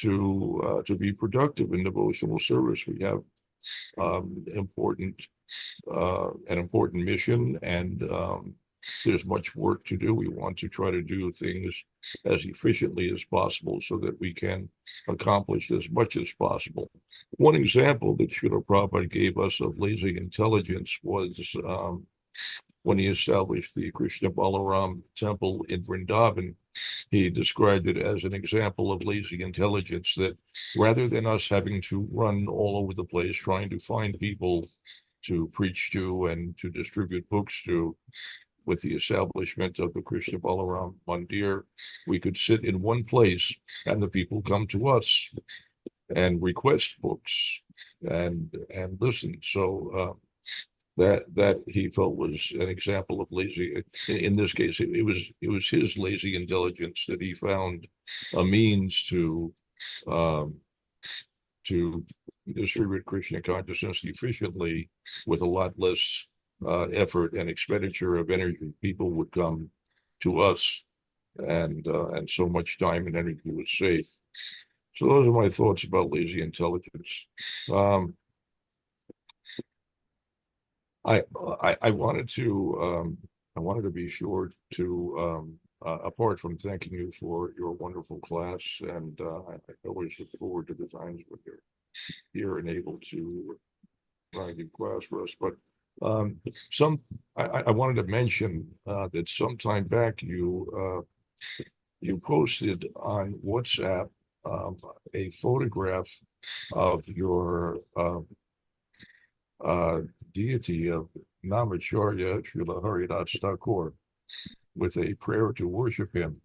S4: to be productive in devotional service. We have an important mission, and there's much work to do. We want to try to do things as efficiently as possible so that we can accomplish as much as possible. One example that Srila Prabhupada gave us of lazy intelligence was when he established the Krishna Balaram temple in Vrindavan. He described it as an example of lazy intelligence, that rather than us having to run all over the place trying to find people to preach to and to distribute books to, with the establishment of the Krishna Balaram Mandir, we could sit in one place and the people come to us and request books and listen. So that he felt was an example of lazy. In this case, it was his lazy intelligence that he found a means to distribute Krishna consciousness efficiently with a lot less effort and expenditure of energy. People would come to us, and so much time and energy was saved. So those are my thoughts about lazy intelligence. I wanted to be sure to apart from thanking you for your wonderful class, and I always look forward to the times when you're here and able to run a good class for us. But I wanted to mention that sometime back you posted on WhatsApp a photograph of your deity of Namacharya Srila Haridas Thakur with a prayer to worship him.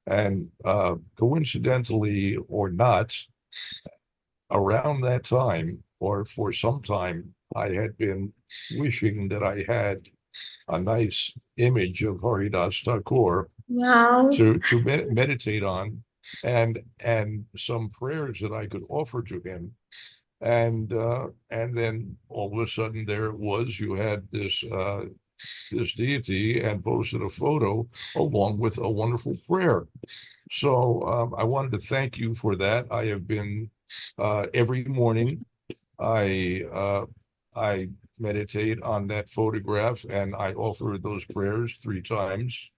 S4: And coincidentally or not, around that time, or for some time, I had been wishing that I had a nice image of Haridas Thakur to meditate on, and some prayers that I could offer to him. And then all of a sudden there it was, you had this deity and posted a photo along with a wonderful prayer. So I wanted to thank you for that. I have been every morning I meditate on that photograph, and I offer those prayers 3 times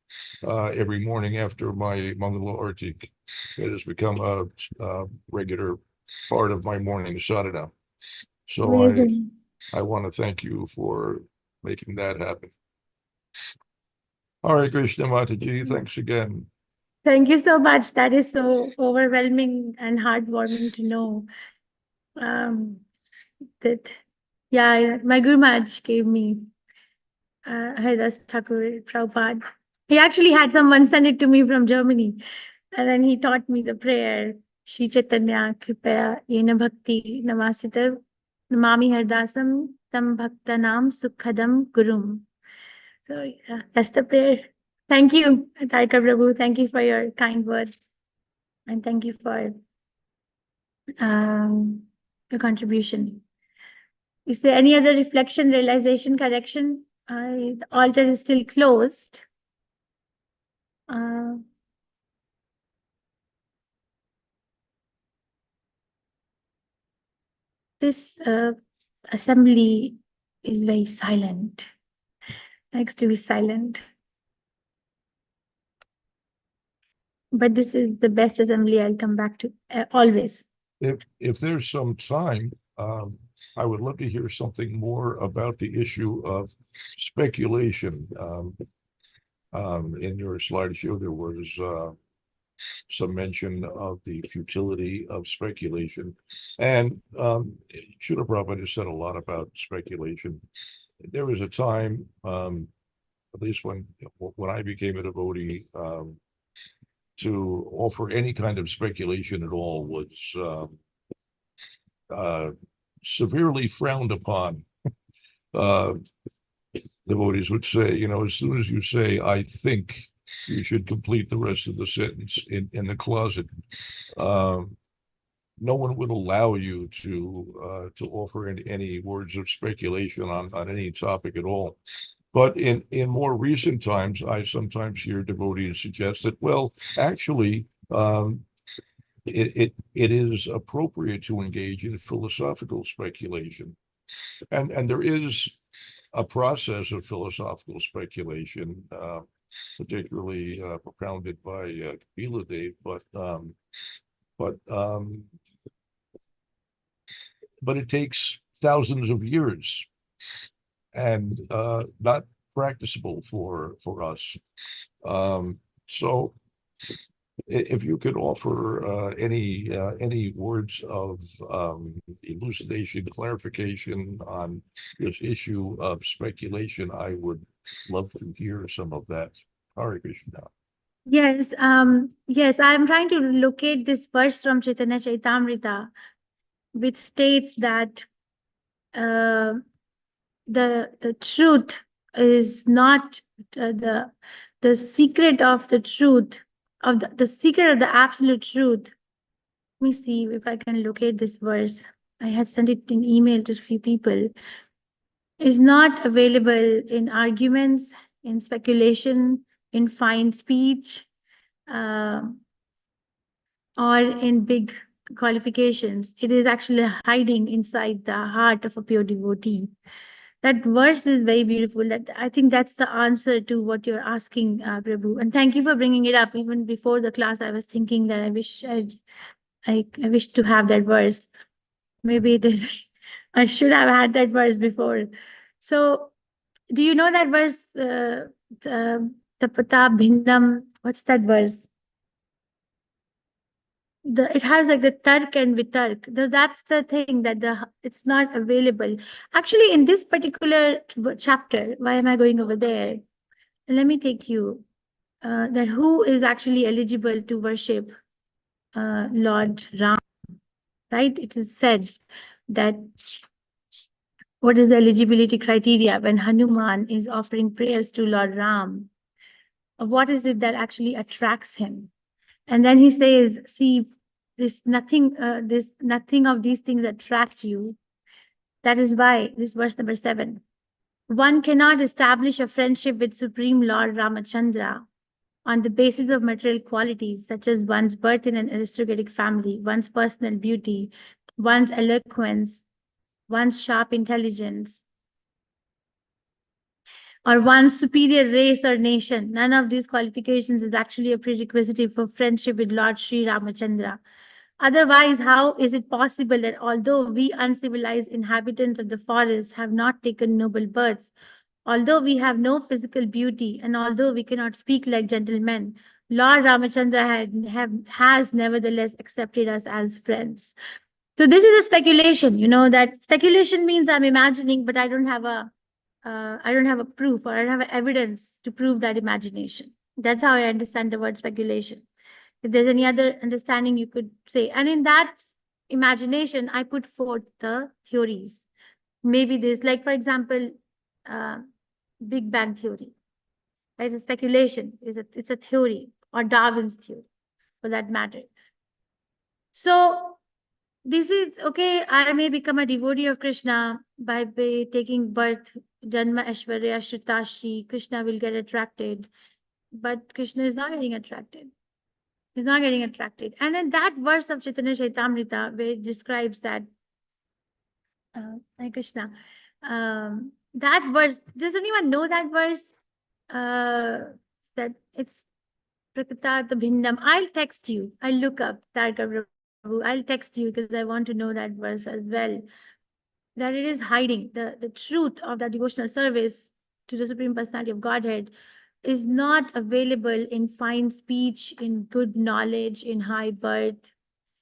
S4: every morning after my Mangala Artik. It has become a regular part of my morning sadhana. So
S1: Amazing.
S4: I want to thank you for making that happen. Hare Krishna Mataji, thanks again.
S1: Thank you so much. That is so overwhelming and heartwarming to know. That, yeah, my Guru Maharaj gave me Haridas Thakur Prabhupada. He actually had someone send it to me from Germany. And then he taught me the prayer, Shri Chaitanya Kripaya Yena Bhakti Namasita Namami Hardasam Tam Bhaktanam Sukhadam Gurum. So yeah, that's the prayer. Thank you, Tarka Prabhu. Thank you for your kind words. And thank you for your contribution. Is there any other reflection, realization, correction? The altar is still closed. This assembly is very silent. Likes to be silent. But this is the best assembly I'll come back to always.
S4: If there's some time, I would love to hear something more about the issue of speculation. In your slideshow, there was some mention of the futility of speculation. And Srila Prabhupada has said a lot about speculation. There was a time, at least when I became a devotee, to offer any kind of speculation at all was severely frowned upon. Devotees would say, as soon as you say, I think, you should complete the rest of the sentence in the closet. No one would allow you to offer any words of speculation on any topic at all. But in more recent times, I sometimes hear devotees suggest that, well, actually, it is appropriate to engage in philosophical speculation. And there is a process of philosophical speculation, particularly propounded by Kapila Dev, but it takes thousands of years and not practicable for us. So if you could offer any words of elucidation, clarification on this issue of speculation, I would love to hear some of that. Hare Krishna.
S1: Yes, yes, I'm trying to locate this verse from Chaitanya Chaitamrita, which states that the truth is not the secret of the truth, of the secret of the absolute truth. Let me see if I can locate this verse. I had sent it in email to a few people. Is not available in arguments, in speculation, in fine speech, or in big qualifications. It is actually hiding inside the heart of a pure devotee. That verse is very beautiful. That I think that's the answer to what you're asking, Prabhu. And thank you for bringing it up. Even before the class, I was thinking that I wish to have that verse. Maybe it is. I should have had that verse before. So, do you know that verse? Tapata Bhindam. What's that verse? It has like the tark and vitark. That's the thing that it's not available. Actually, in this particular chapter, why am I going over there? Let me take you that who is actually eligible to worship Lord Ram, right? It is said that what is the eligibility criteria when Hanuman is offering prayers to Lord Ram? What is it that actually attracts him? And then he says, see, nothing of these things attract you. That is why, this verse number 7, one cannot establish a friendship with Supreme Lord Ramachandra on the basis of material qualities such as one's birth in an aristocratic family, one's personal beauty, one's eloquence, one's sharp intelligence, or one's superior race or nation. None of these qualifications is actually a prerequisite for friendship with Lord Sri Ramachandra. Otherwise, how is it possible that although we uncivilized inhabitants of the forest have not taken noble births, although we have no physical beauty, and although we cannot speak like gentlemen, Lord Ramachandra has nevertheless accepted us as friends? So this is a speculation, that speculation means I'm imagining, but I don't have a proof, or I don't have evidence to prove that imagination. That's how I understand the word speculation. If there's any other understanding, you could say. And in that imagination, I put forth the theories. Maybe this, like, for example, Big Bang theory. Right? A speculation it's a theory, or Darwin's theory, for that matter. So this is okay. I may become a devotee of Krishna by taking birth, Janma, Aishwarya, Shrutashri. Krishna will get attracted, but Krishna is not getting attracted. He's not getting attracted. And in that verse of Chaitanya Chaitamrita, where it describes that, Hare Krishna, that verse, does anyone know that verse? That it's Prakritat Bhindam. I'll text you. I'll look up Tarka Prabhu. I'll text you because I want to know that verse as well. That it is hiding the truth of the devotional service to the Supreme Personality of Godhead is not available in fine speech, in good knowledge, in high birth,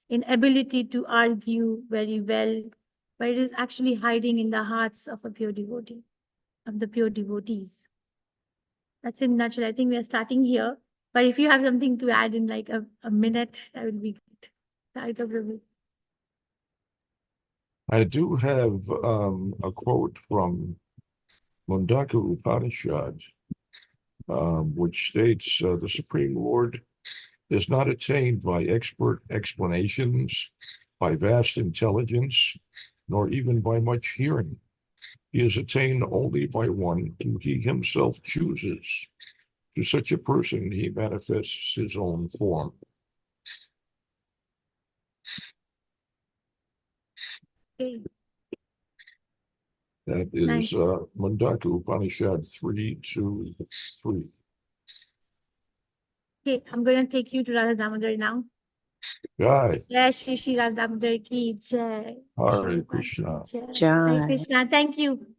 S1: in ability to argue very well, but it is actually hiding in the hearts of a pure devotee, of the pure devotees. That's in nutshell. I think we are starting here. But if you have something to add in like a minute, that would be great.
S4: I do have a quote from Mundaka Upanishad, which states, the Supreme Lord is not attained by expert explanations, by vast intelligence, nor even by much hearing. He is attained only by one who he himself chooses. To such a person, he manifests his own form.
S1: Okay.
S4: That is
S1: Nice.
S4: Mundaka Upanishad 3:2-3.
S1: Okay, I'm going to take you to Radha Damodar now.
S4: Jai.
S1: Jai Shri Radha Damodar ki jai.
S4: Hare Krishna.
S1: Jai. Hare
S5: Jai.
S1: Krishna. Thank you.